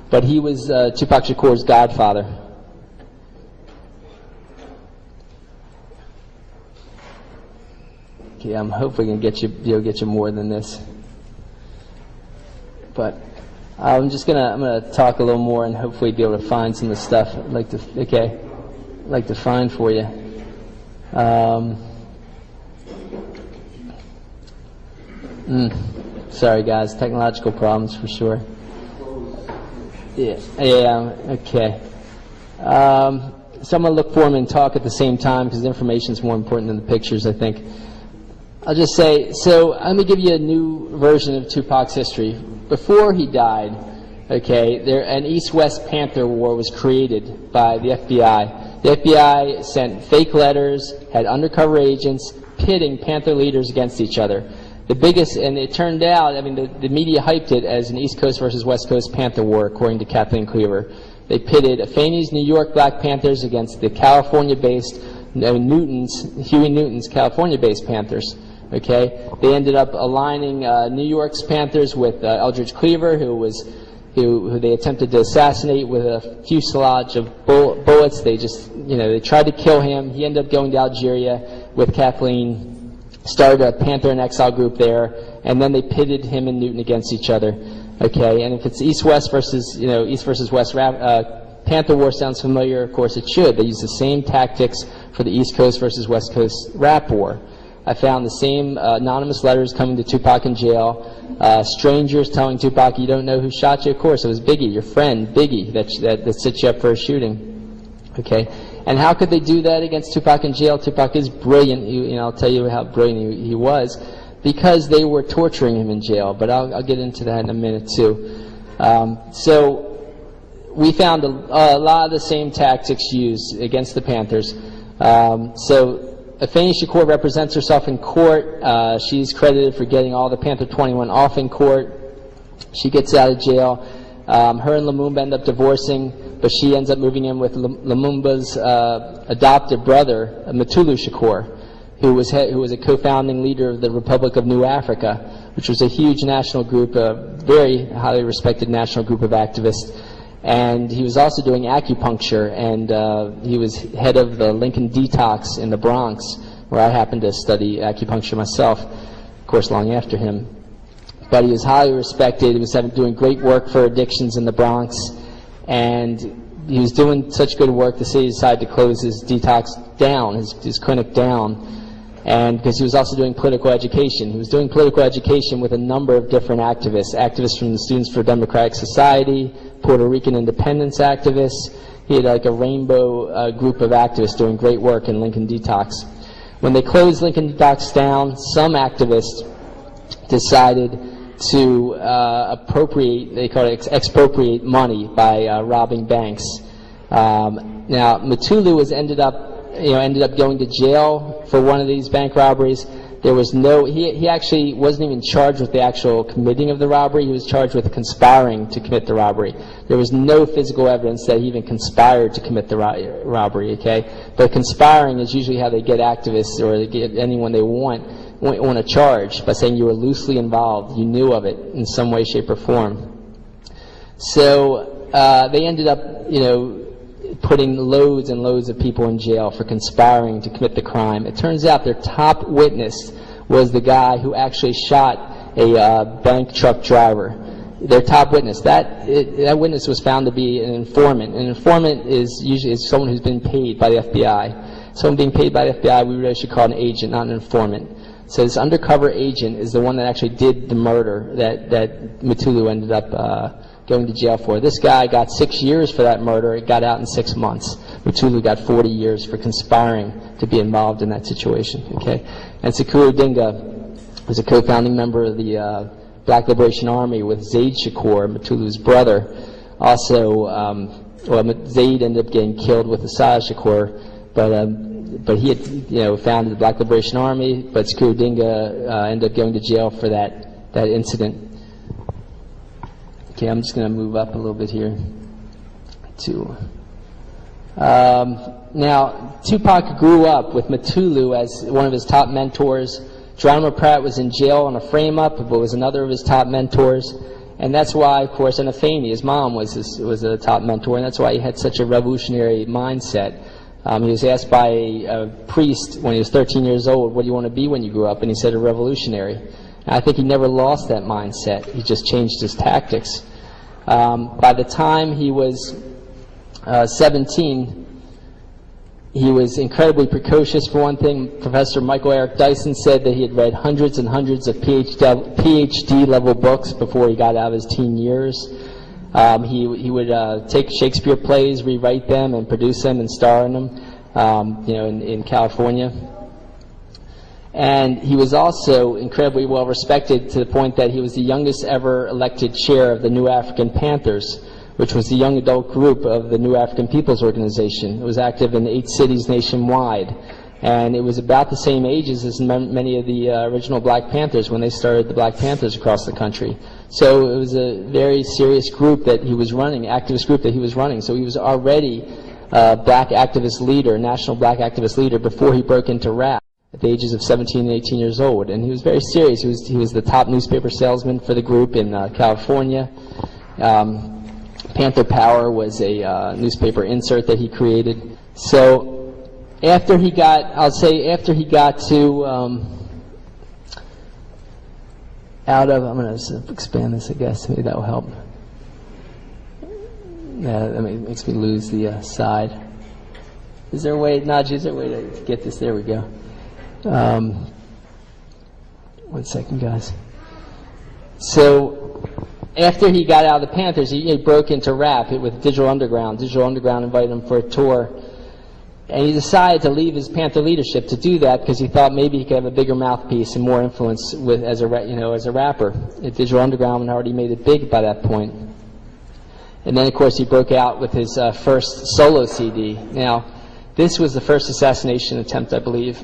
But he was Tupac Shakur's godfather. Okay, I'm hopefully going to get you more than this. But I'm going to talk a little more and hopefully be able to find some of the stuff I'd like to find for you. Sorry guys, technological problems for sure. Yeah, okay. So I'm going to look for them and talk at the same time because the information is more important than the pictures, I think. I'll just say, so let me give you a new version of Tupac's history. Before he died, okay, an East-West Panther War was created by the FBI. The FBI sent fake letters, had undercover agents pitting Panther leaders against each other. The biggest, and it turned out, the media hyped it as an East Coast versus West Coast Panther War, according to Kathleen Cleaver. They pitted Afeni's New York Black Panthers against the California-based Huey Newton's California-based Panthers. Okay, they ended up aligning New York's Panthers with Eldridge Cleaver, who they attempted to assassinate with a fuselage of bullets. They just, they tried to kill him. He ended up going to Algeria with Kathleen, started a Panther in Exile group there, and then they pitted him and Newton against each other. Okay, and if it's East-West versus, East versus West Panther War sounds familiar, of course it should. They use the same tactics for the East Coast versus West Coast rap war. I found the same anonymous letters coming to Tupac in jail, strangers telling Tupac, you don't know who shot you? Of course, it was Biggie, your friend, Biggie, that set you up for a shooting. Okay, and how could they do that against Tupac in jail? Tupac is brilliant, I'll tell you how brilliant he was, because they were torturing him in jail, but I'll get into that in a minute too. So we found a lot of the same tactics used against the Panthers. So Afeni Shakur represents herself in court. She's credited for getting all the Panther 21 off in court. She gets out of jail. Her and Lumumba end up divorcing, but she ends up moving in with Lumumba's adopted brother, Mutulu Shakur, who was a co-founding leader of the Republic of New Africa, which was a huge national group, a very highly respected national group of activists. And he was also doing acupuncture, and he was head of the Lincoln Detox in the Bronx, where I happened to study acupuncture myself. Of course, long after him. But he was highly respected. He was doing great work for addictions in the Bronx, and he was doing such good work, the city decided to close his detox down, his clinic down, and because he was also doing political education. He was doing political education with a number of different activists from the Students for Democratic Society, Puerto Rican independence activists. He had like a rainbow group of activists doing great work in Lincoln Detox. When they closed Lincoln Detox down, some activists decided to appropriate, they call it expropriate money by robbing banks. Now, Mutulu ended up going to jail for one of these bank robberies. There was no, he actually wasn't even charged with the actual committing of the robbery. He was charged with conspiring to commit the robbery. There was no physical evidence that he even conspired to commit the robbery, okay? But conspiring is usually how they get activists or they get anyone they want to charge, by saying you were loosely involved, you knew of it in some way, shape, or form. So they ended up, putting loads and loads of people in jail for conspiring to commit the crime. It turns out their top witness was the guy who actually shot a bank truck driver. Their top witness. That witness was found to be an informant. An informant is usually someone who's been paid by the FBI. Someone being paid by the FBI, we really should call an agent, not an informant. So this undercover agent is the one that actually did the murder that Mutulu ended up going to jail for. This guy got 6 years for that murder. He got out in 6 months. Mutulu got 40 years for conspiring to be involved in that situation. Okay, and Sekuru Dinga was a co-founding member of the Black Liberation Army with Zaid Shakur, Mutulu's brother. Also, Zaid ended up getting killed with Asad Shakur, but he had founded the Black Liberation Army. But Sekuru Dinga ended up going to jail for that incident. Okay, I'm just going to move up a little bit here. Now, Tupac grew up with Mutulu as one of his top mentors. Geronimo Pratt was in jail on a frame-up, but was another of his top mentors. And that's why, of course, and Afeni, his mom, was a top mentor, and that's why he had such a revolutionary mindset. He was asked by a priest when he was 13 years old, what do you want to be when you grow up? And he said, a revolutionary. And I think he never lost that mindset. He just changed his tactics. By the time he was 17, he was incredibly precocious, for one thing. Professor Michael Eric Dyson said that he had read hundreds and hundreds of PhD-level books before he got out of his teen years. He would take Shakespeare plays, rewrite them, and produce them and star in them, in California. And he was also incredibly well respected to the point that he was the youngest ever elected chair of the New African Panthers, which was the young adult group of the New African People's Organization. It was active in 8 cities nationwide. And it was about the same ages as many of the original Black Panthers when they started the Black Panthers across the country. So it was a very serious group that he was running, activist group that he was running. So he was already a black activist leader, national black activist leader, before he broke into rap at the ages of 17 and 18 years old. And he was very serious. He was the top newspaper salesman for the group in California. Panther Power was a newspaper insert that he created. So after he got to out of, I'm going to expand this, I guess, maybe that will help. Yeah, that makes me lose the side. Is there a way, Najee, is there a way to get this? There we go. 1 second, guys. So after he got out of the Panthers, he broke into rap with Digital Underground. Digital Underground invited him for a tour. And he decided to leave his Panther leadership to do that because he thought maybe he could have a bigger mouthpiece and more influence as a rapper. Digital Underground had already made it big by that point. And then, of course, he broke out with his first solo CD. Now, this was the first assassination attempt, I believe.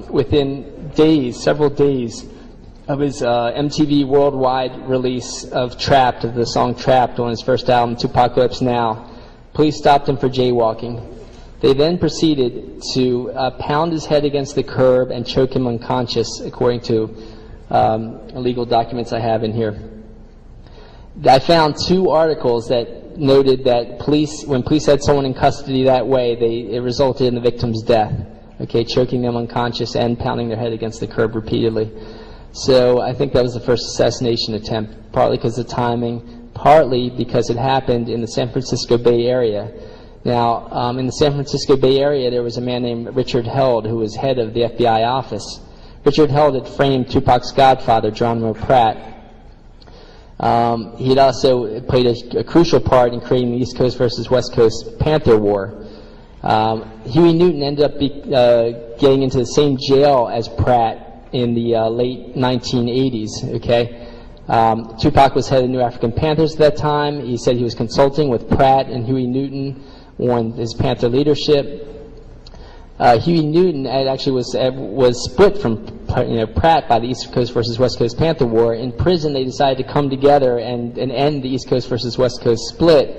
Within days, several days of his MTV worldwide release of Trapped, of the song Trapped on his first album, Tupacalypse Now, police stopped him for jaywalking. They then proceeded to pound his head against the curb and choke him unconscious, according to legal documents I have in here. I found 2 articles that noted that when police had someone in custody that way, it resulted in the victim's death. Okay, choking them unconscious and pounding their head against the curb repeatedly. So I think that was the first assassination attempt, partly because of timing, partly because it happened in the San Francisco Bay Area. Now, in the San Francisco Bay Area, there was a man named Richard Held who was head of the FBI office. Richard Held had framed Tupac's godfather, Geronimo Pratt. He had also played a crucial part in creating the East Coast versus West Coast Panther War. Huey Newton ended up getting into the same jail as Pratt in the late 1980s, okay? Tupac was head of the New African Panthers at that time. He said he was consulting with Pratt and Huey Newton on his Panther leadership. Huey Newton actually was split from Pratt by the East Coast versus West Coast Panther War. In prison, they decided to come together and end the East Coast versus West Coast split,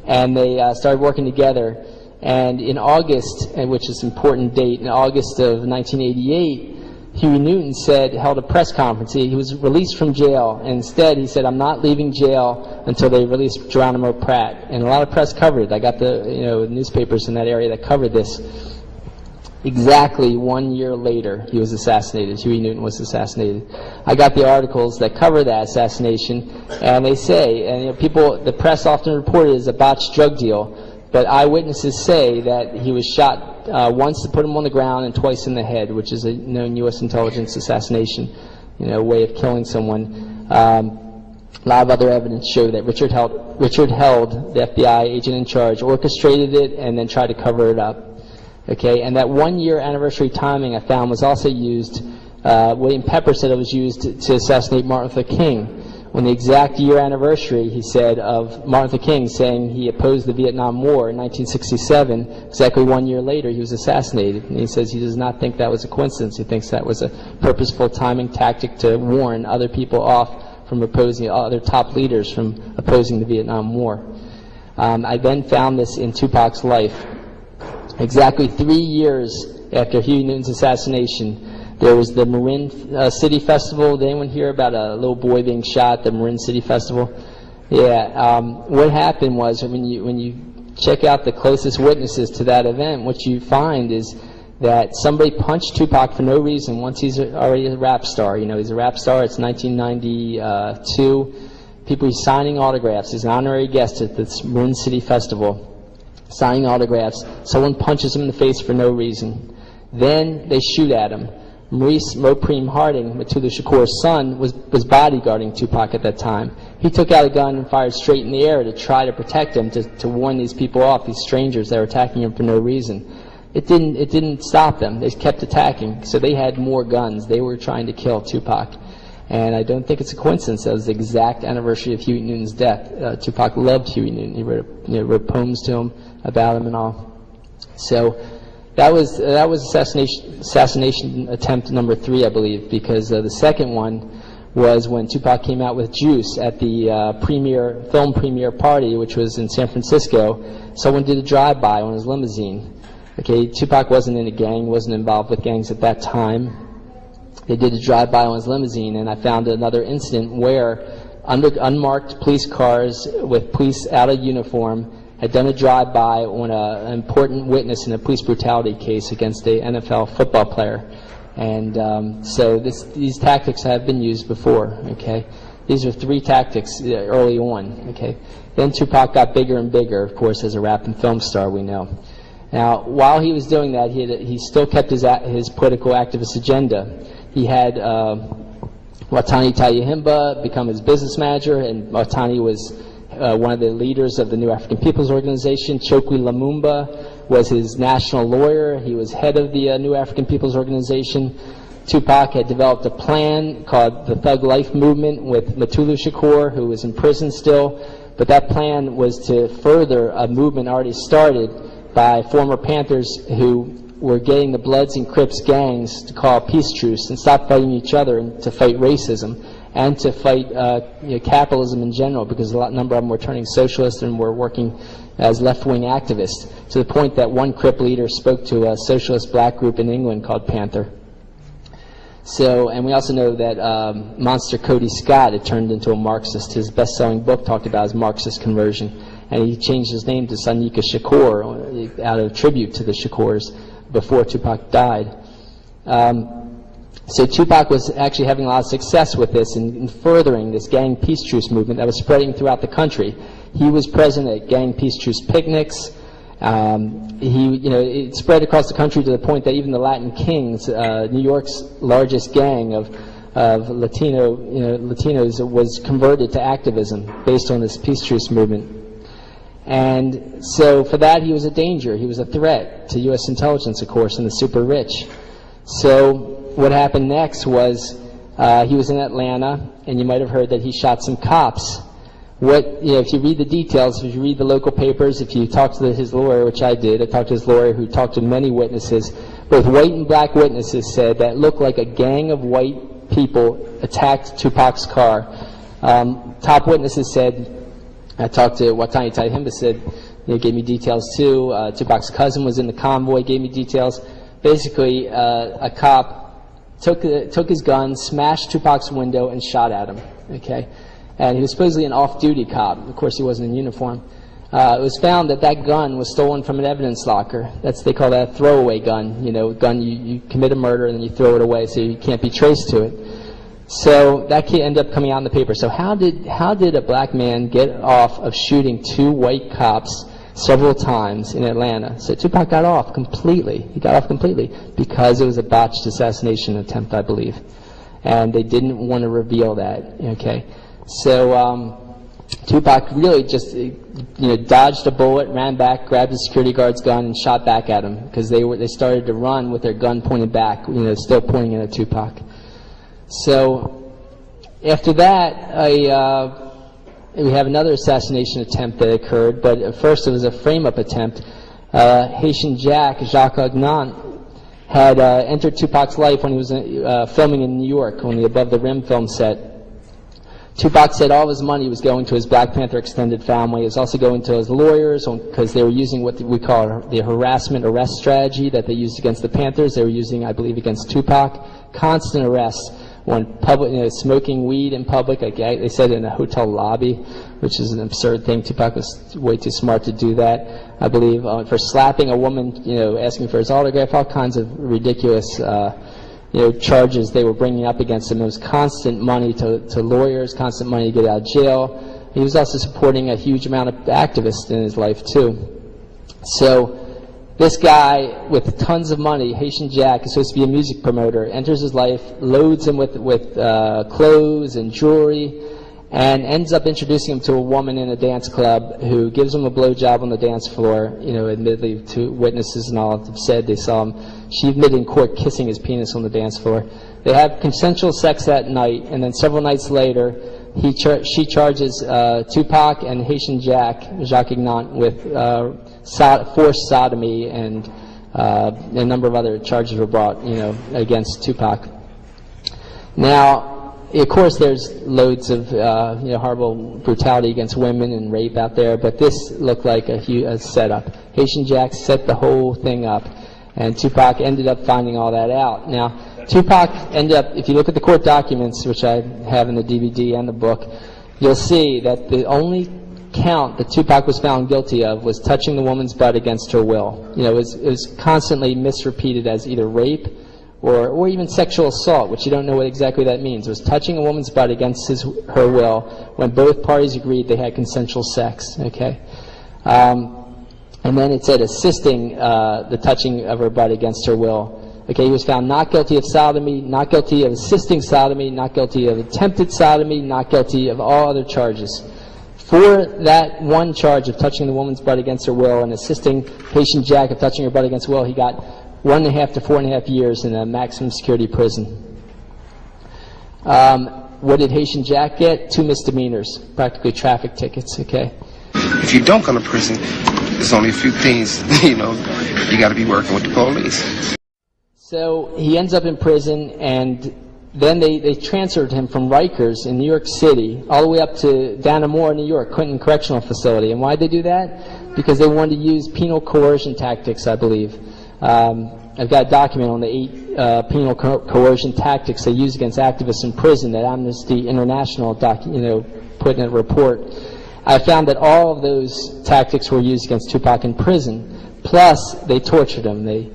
and they started working together. And in August, which is an important date, in August of 1988, Huey Newton held a press conference. He was released from jail, and instead he said, "I'm not leaving jail until they release Geronimo Pratt." And a lot of press covered it. I got the newspapers in that area that covered this. Exactly 1 year later, he was assassinated. Huey Newton was assassinated. I got the articles that cover that assassination, and they say, and the press often reported it as a botched drug deal, but eyewitnesses say that he was shot once to put him on the ground and twice in the head, which is a known U.S. intelligence assassination, way of killing someone. A lot of other evidence show that Richard Held, the FBI agent in charge, orchestrated it and then tried to cover it up. Okay, and that 1 year anniversary timing I found was also used. William Pepper said it was used to assassinate Martin Luther King. On the exact year anniversary, he said, of Martin Luther King saying he opposed the Vietnam War in 1967, exactly 1 year later he was assassinated. And he says he does not think that was a coincidence. He thinks that was a purposeful timing tactic to warn other people off from opposing, other top leaders from opposing the Vietnam War. I then found this in Tupac's life. Exactly 3 years after Huey Newton's assassination, there was the Marin City Festival. Did anyone hear about a little boy being shot at the Marin City Festival? Yeah. What happened was, when you check out the closest witnesses to that event, what you find is that somebody punched Tupac for no reason once he's already a rap star. He's a rap star. It's 1992. People are signing autographs. He's an honorary guest at this Marin City Festival, signing autographs. Someone punches him in the face for no reason. Then they shoot at him. Maurice Mopreme Harding, Mutulu Shakur's son, was bodyguarding Tupac at that time. He took out a gun and fired straight in the air to try to protect him, to warn these people off, these strangers that were attacking him for no reason. It didn't stop them. They kept attacking. So they had more guns. They were trying to kill Tupac. And I don't think it's a coincidence that was the exact anniversary of Huey Newton's death. Tupac loved Huey Newton. He wrote poems to him about him and all. So that was assassination attempt number 3, I believe, because the second one was when Tupac came out with Juice at the film premiere party, which was in San Francisco. Someone did a drive-by on his limousine. Okay, Tupac wasn't in a gang, wasn't involved with gangs at that time. They did a drive-by on his limousine, and I found another incident where unmarked police cars with police out of uniform had done a drive-by on an important witness in a police brutality case against a NFL football player. And so these tactics have been used before, okay? These are 3 tactics early on, okay? Then Tupac got bigger and bigger, of course, as a rap and film star, we know. Now, while he was doing that, he still kept his political activist agenda. He had Watani Tayahimba become his business manager, and Watani was one of the leaders of the New African People's Organization. Chokwe Lumumba was his national lawyer. He was head of the New African People's Organization. Tupac had developed a plan called the Thug Life Movement with Mutulu Shakur, who was in prison still. But that plan was to further a movement already started by former Panthers who were getting the Bloods and Crips gangs to call a peace truce and stop fighting each other, and to fight racism and to fight capitalism in general, because a number of them were turning socialist and were working as left-wing activists, to the point that one Crip leader spoke to a socialist black group in England called Panther. So, and we also know that Monster Cody Scott had turned into a Marxist. His best-selling book talked about his Marxist conversion, and he changed his name to Sonika Shakur out of tribute to the Shakurs before Tupac died. So Tupac was actually having a lot of success with this in furthering this gang peace truce movement that was spreading throughout the country. He was present at gang peace truce picnics. It spread across the country to the point that even the Latin Kings, New York's largest gang of Latinos, was converted to activism based on this peace truce movement. And so for that, he was a danger. He was a threat to U.S. intelligence, of course, and the super rich. So what happened next was he was in Atlanta, and you might have heard that he shot some cops. If you read the details, if you read the local papers, if you talk to his lawyer, which I did, I talked to his lawyer who talked to many witnesses, both white and black witnesses said that it looked like a gang of white people attacked Tupac's car. Top witnesses said, I talked to Watani Taihimba, said, gave me details too. Tupac's cousin was in the convoy, gave me details. Basically, a cop took his gun, smashed Tupac's window, and shot at him. Okay, and he was supposedly an off-duty cop. Of course, he wasn't in uniform. It was found that that gun was stolen from an evidence locker. They call that a throwaway gun. Gun you commit a murder and then you throw it away so you can't be traced to it. So that kid ended up coming out in the paper. So how did a black man get off of shooting two white cops several times in Atlanta? So Tupac got off completely. He got off completely because it was a botched assassination attempt, I believe, and they didn't want to reveal that. Okay, so Tupac really just dodged a bullet, ran back, grabbed the security guard's gun, and shot back at him because they started to run with their gun pointed back, still pointing at Tupac. So after that, we have another assassination attempt that occurred, but at first it was a frame-up attempt. Haitian Jacques Agnant, had entered Tupac's life when he was filming in New York on the Above the Rim film set. Tupac said all of his money was going to his Black Panther extended family. It was also going to his lawyers because they were using what we call the harassment arrest strategy that they used against the Panthers. They were using, I believe, against Tupac. Constant arrests. When public, smoking weed in public, like they said in a hotel lobby, which is an absurd thing. Tupac was way too smart to do that, I believe. For slapping a woman, asking for his autograph, all kinds of ridiculous, charges they were bringing up against him. It was constant money to lawyers, constant money to get out of jail. He was also supporting a huge amount of activists in his life too. So this guy with tons of money, Haitian Jack, is supposed to be a music promoter, enters his life, loads him with clothes and jewelry, and ends up introducing him to a woman in a dance club who gives him a blowjob on the dance floor. Admittedly, two witnesses and all have said they saw him. She admitted in court kissing his penis on the dance floor. They have consensual sex that night, and then several nights later, she charges Tupac and Haitian Jacques Agnant with forced sodomy, and a number of other charges were brought, against Tupac. Now, of course, there's loads of horrible brutality against women and rape out there, but this looked like a setup. Haitian Jack set the whole thing up, and Tupac ended up finding all that out. Now, Tupac ended up, if you look at the court documents, which I have in the DVD and the book, you'll see that the only count that Tupac was found guilty of was touching the woman's butt against her will. It was constantly misrepeated as either rape or even sexual assault, which you don't know what exactly that means. It was touching a woman's butt against her will when both parties agreed they had consensual sex. Okay, and then it said assisting the touching of her butt against her will. Okay, he was found not guilty of sodomy, not guilty of assisting sodomy, not guilty of attempted sodomy, not guilty of all other charges. For that one charge of touching the woman's butt against her will and assisting Haitian Jack of touching her butt against her will, he got 1.5 to 4.5 years in a maximum security prison. What did Haitian Jack get? 2 misdemeanors, practically traffic tickets. Okay. If you don't go to prison, there's only a few things, you got to be working with the police. So he ends up in prison, and then they transferred him from Rikers in New York City all the way up to Dannemora, New York, Clinton Correctional Facility. And why did they do that? Because they wanted to use penal coercion tactics, I believe. I've got a document on the 8 penal coercion tactics they use against activists in prison that Amnesty International put in a report. I found that all of those tactics were used against Tupac in prison. Plus, they tortured him. They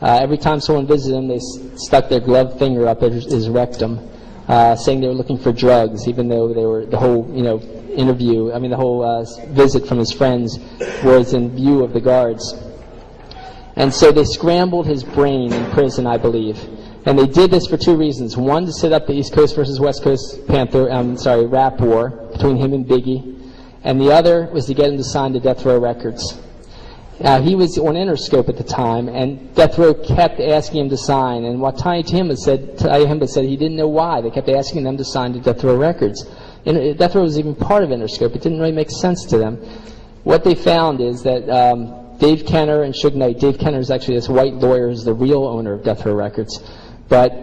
Every time someone visited him, they stuck their gloved finger up at his rectum, saying they were looking for drugs, even though they were the whole the whole visit from his friends was in view of the guards. And so they scrambled his brain in prison, I believe. And they did this for two reasons. One, to set up the East Coast versus West Coast rap war between him and Biggie. And the other was to get him to sign the Death Row Records. He was on Interscope at the time, and Death Row kept asking him to sign. And what Tiny Tim said he didn't know why. They kept asking them to sign to Death Row Records. And Death Row was even part of Interscope. It didn't really make sense to them. What they found is that Dave Kenner and Suge Knight, Dave Kenner is actually this white lawyer who's the real owner of Death Row Records, but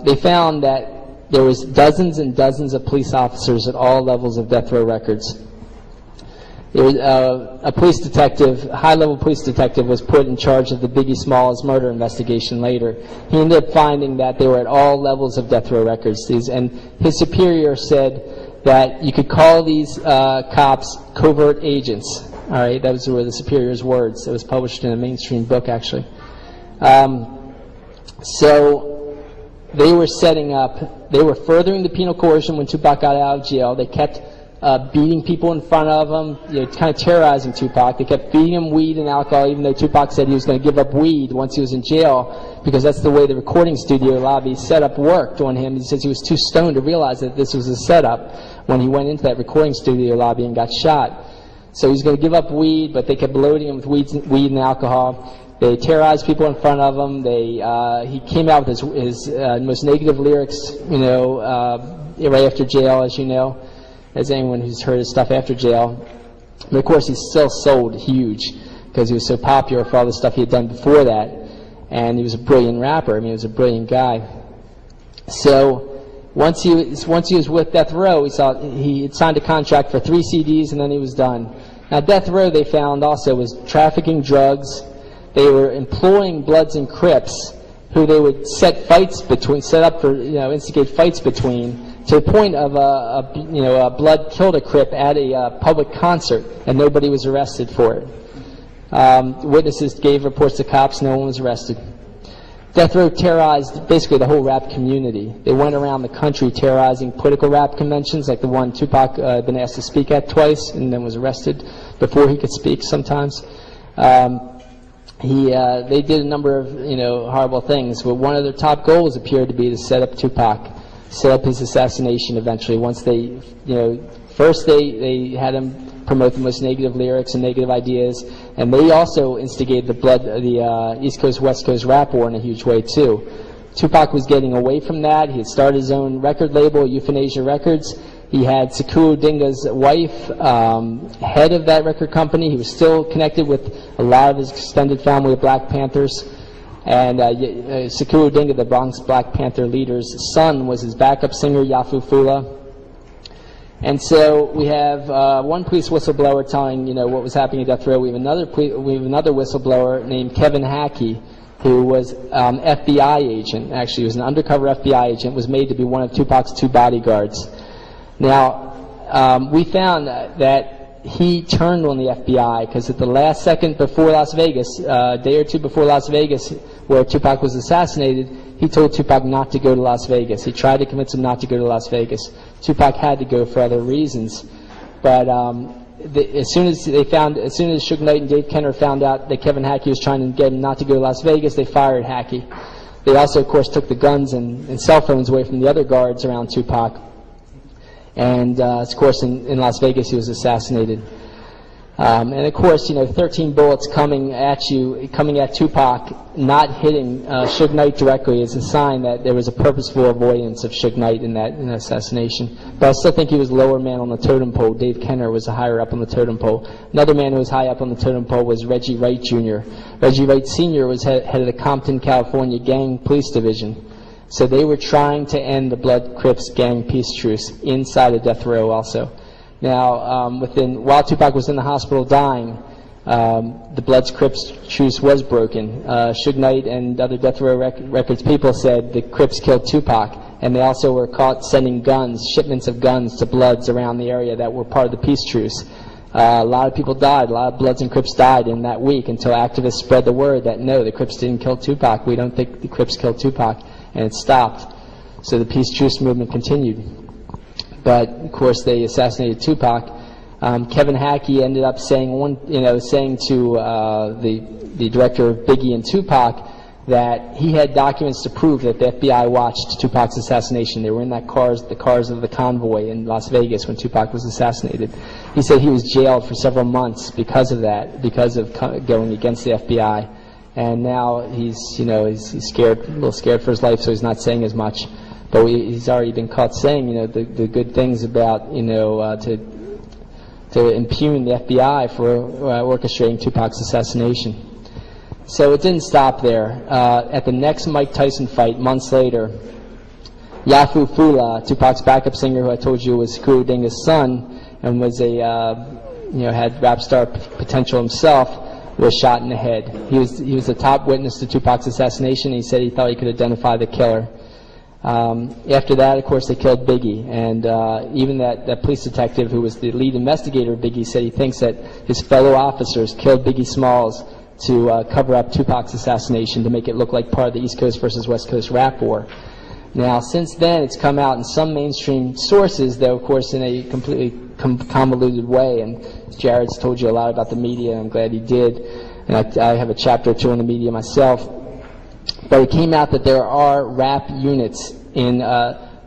they found that there was dozens and dozens of police officers at all levels of Death Row Records. There was, a police detective, high-level police detective, was put in charge of the Biggie Smalls murder investigation later. He ended up finding that they were at all levels of Death Row Records. And his superior said that you could call these cops covert agents. All right, those were the superior's words. It was published in a mainstream book, actually. So they were setting up, they were furthering the penal coercion when Tupac got out of jail. They kept beating people in front of him, kind of terrorizing Tupac. They kept feeding him weed and alcohol, even though Tupac said he was going to give up weed once he was in jail, because that's the way the recording studio lobby setup worked on him. He says he was too stoned to realize that this was a setup when he went into that recording studio lobby and got shot. So he was going to give up weed, but they kept loading him with weed and alcohol. They terrorized people in front of him. He came out with his most negative lyrics, right after jail, as you know, as anyone who's heard his stuff after jail. But of course, he still sold huge because he was so popular for all the stuff he had done before that. And he was a brilliant rapper. I mean, he was a brilliant guy. So once he was with Death Row, he had signed a contract for 3 CDs, and then he was done. Now, Death Row, they found also, was trafficking drugs. They were employing Bloods and Crips, who they would instigate fights between, to the point of a Blood killed a Crip at a public concert, and nobody was arrested for it. Witnesses gave reports to cops, no one was arrested. Death Row terrorized basically the whole rap community. They went around the country terrorizing political rap conventions, like the one Tupac had been asked to speak at twice and then was arrested before he could speak sometimes. They did a number of horrible things, but one of their top goals appeared to be to set up Tupac, set up his assassination eventually. Once they, first they had him promote the most negative lyrics and negative ideas, and they also instigated the East Coast West Coast rap war in a huge way too. Tupac was getting away from that. He had started his own record label, Euthanasia Records. He had Sekou Dinga's wife, head of that record company. He was still connected with a lot of his extended family of Black Panthers. And Sekou Dinga, the Bronx Black Panther leader's son, was his backup singer, Yafu Fula. And so we have one police whistleblower telling what was happening at Death Row. We have another whistleblower named Kevin Hackey, who was FBI agent. Actually, he was an undercover FBI agent. Was made to be one of Tupac's 2 bodyguards. Now, we found that he turned on the FBI because at the last second before Las Vegas, a day or two before Las Vegas, where Tupac was assassinated, he told Tupac not to go to Las Vegas. He tried to convince him not to go to Las Vegas. Tupac had to go for other reasons. But as soon as Suge Knight and Dave Kenner found out that Kevin Hackey was trying to get him not to go to Las Vegas, they fired Hackey. They also, of course, took the guns and cell phones away from the other guards around Tupac. And, of course, in Las Vegas, he was assassinated. And, of course, 13 bullets coming at Tupac, not hitting Suge Knight directly is a sign that there was a purposeful avoidance of Suge Knight in that assassination. But I still think he was lower man on the totem pole. Dave Kenner was higher up on the totem pole. Another man who was high up on the totem pole was Reggie Wright Jr. Reggie Wright Sr. was head of the Compton, California Gang Police Division. So they were trying to end the Blood Crips gang peace truce inside of Death Row also. Now, while Tupac was in the hospital dying, the Bloods Crips truce was broken. Suge Knight and other Death Row Records people said the Crips killed Tupac, and they also were caught sending shipments of guns to Bloods around the area that were part of the peace truce. A lot of people died. A lot of Bloods and Crips died in that week until activists spread the word that no, the Crips didn't kill Tupac. We don't think the Crips killed Tupac, and it stopped. So the peace truce movement continued. But of course, they assassinated Tupac. Kevin Hackey ended up saying to the director of Biggie and Tupac that he had documents to prove that the FBI watched Tupac's assassination. They were in the cars of the convoy in Las Vegas when Tupac was assassinated. He said he was jailed for several months because of that, because of going against the FBI. And now he's scared, a little scared for his life, so he's not saying as much. But he's already been caught saying, the good things about, to impugn the FBI for orchestrating Tupac's assassination. So it didn't stop there. At the next Mike Tyson fight, months later, Yafu Fula, Tupac's backup singer, who I told you was Kuru Dinga's son and was had rap star potential himself, was shot in the head. He was the top witness to Tupac's assassination. He said he thought he could identify the killer. After that, of course, they killed Biggie, and even that police detective who was the lead investigator of Biggie said he thinks that his fellow officers killed Biggie Smalls to cover up Tupac's assassination, to make it look like part of the East Coast versus West Coast rap war. Now, since then, it's come out in some mainstream sources, though, of course, in a completely convoluted way, and Jared's told you a lot about the media, and I'm glad he did, and I have a chapter or two on the media myself. But it came out that there are rap units in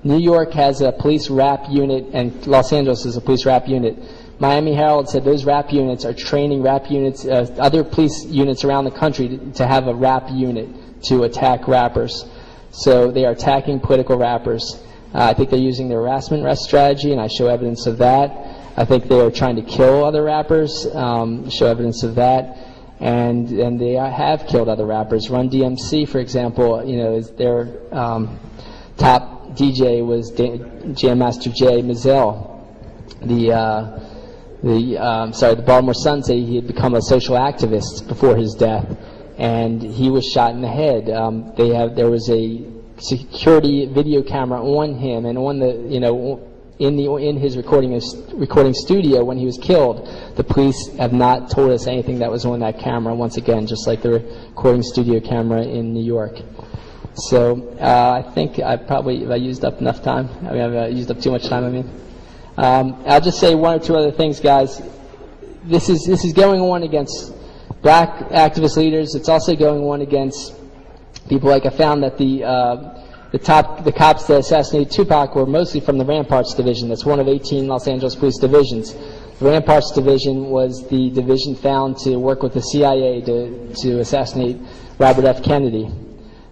New York has a police rap unit, and Los Angeles is a police rap unit. Miami Herald said those rap units are training rap units, other police units around the country to have a rap unit to attack rappers. So they are attacking political rappers. I think they're using the harassment arrest strategy, and I show evidence of that. I think they are trying to kill other rappers, show evidence of that. And they have killed other rappers. Run DMC, for example, is their top DJ was Jam Master Jay Mizell. The Baltimore Sun said he had become a social activist before his death, and he was shot in the head. There was a security video camera on him, and on in his recording studio when he was killed. The police have not told us anything that was on that camera, once again, just like the recording studio camera in New York. So I think I used up enough time. I've used up too much time, I'll just say one or two other things, guys. This is going on against black activist leaders. It's also going on against people like I found that the cops that assassinated Tupac were mostly from the Ramparts Division. That's one of 18 Los Angeles police divisions. The Ramparts Division was the division found to work with the CIA to assassinate Robert F. Kennedy.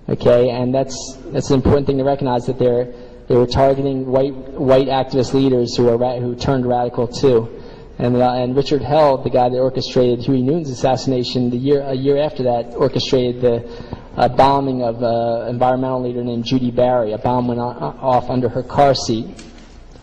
Okay, and that's an important thing to recognize, that they were targeting white activist leaders who turned radical too. And Richard Held, the guy that orchestrated Huey Newton's assassination, a year after that, orchestrated the bombing of an environmental leader named Judy Barry. A bomb went off under her car seat.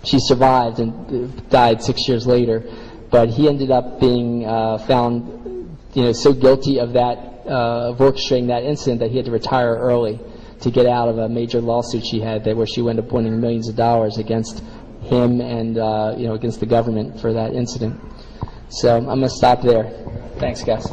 She survived and died 6 years later, but he ended up being found, so guilty of orchestrating that incident that he had to retire early to get out of a major lawsuit she had where she wound up winning millions of dollars against him and against the government for that incident. So I'm going to stop there. Thanks, guys.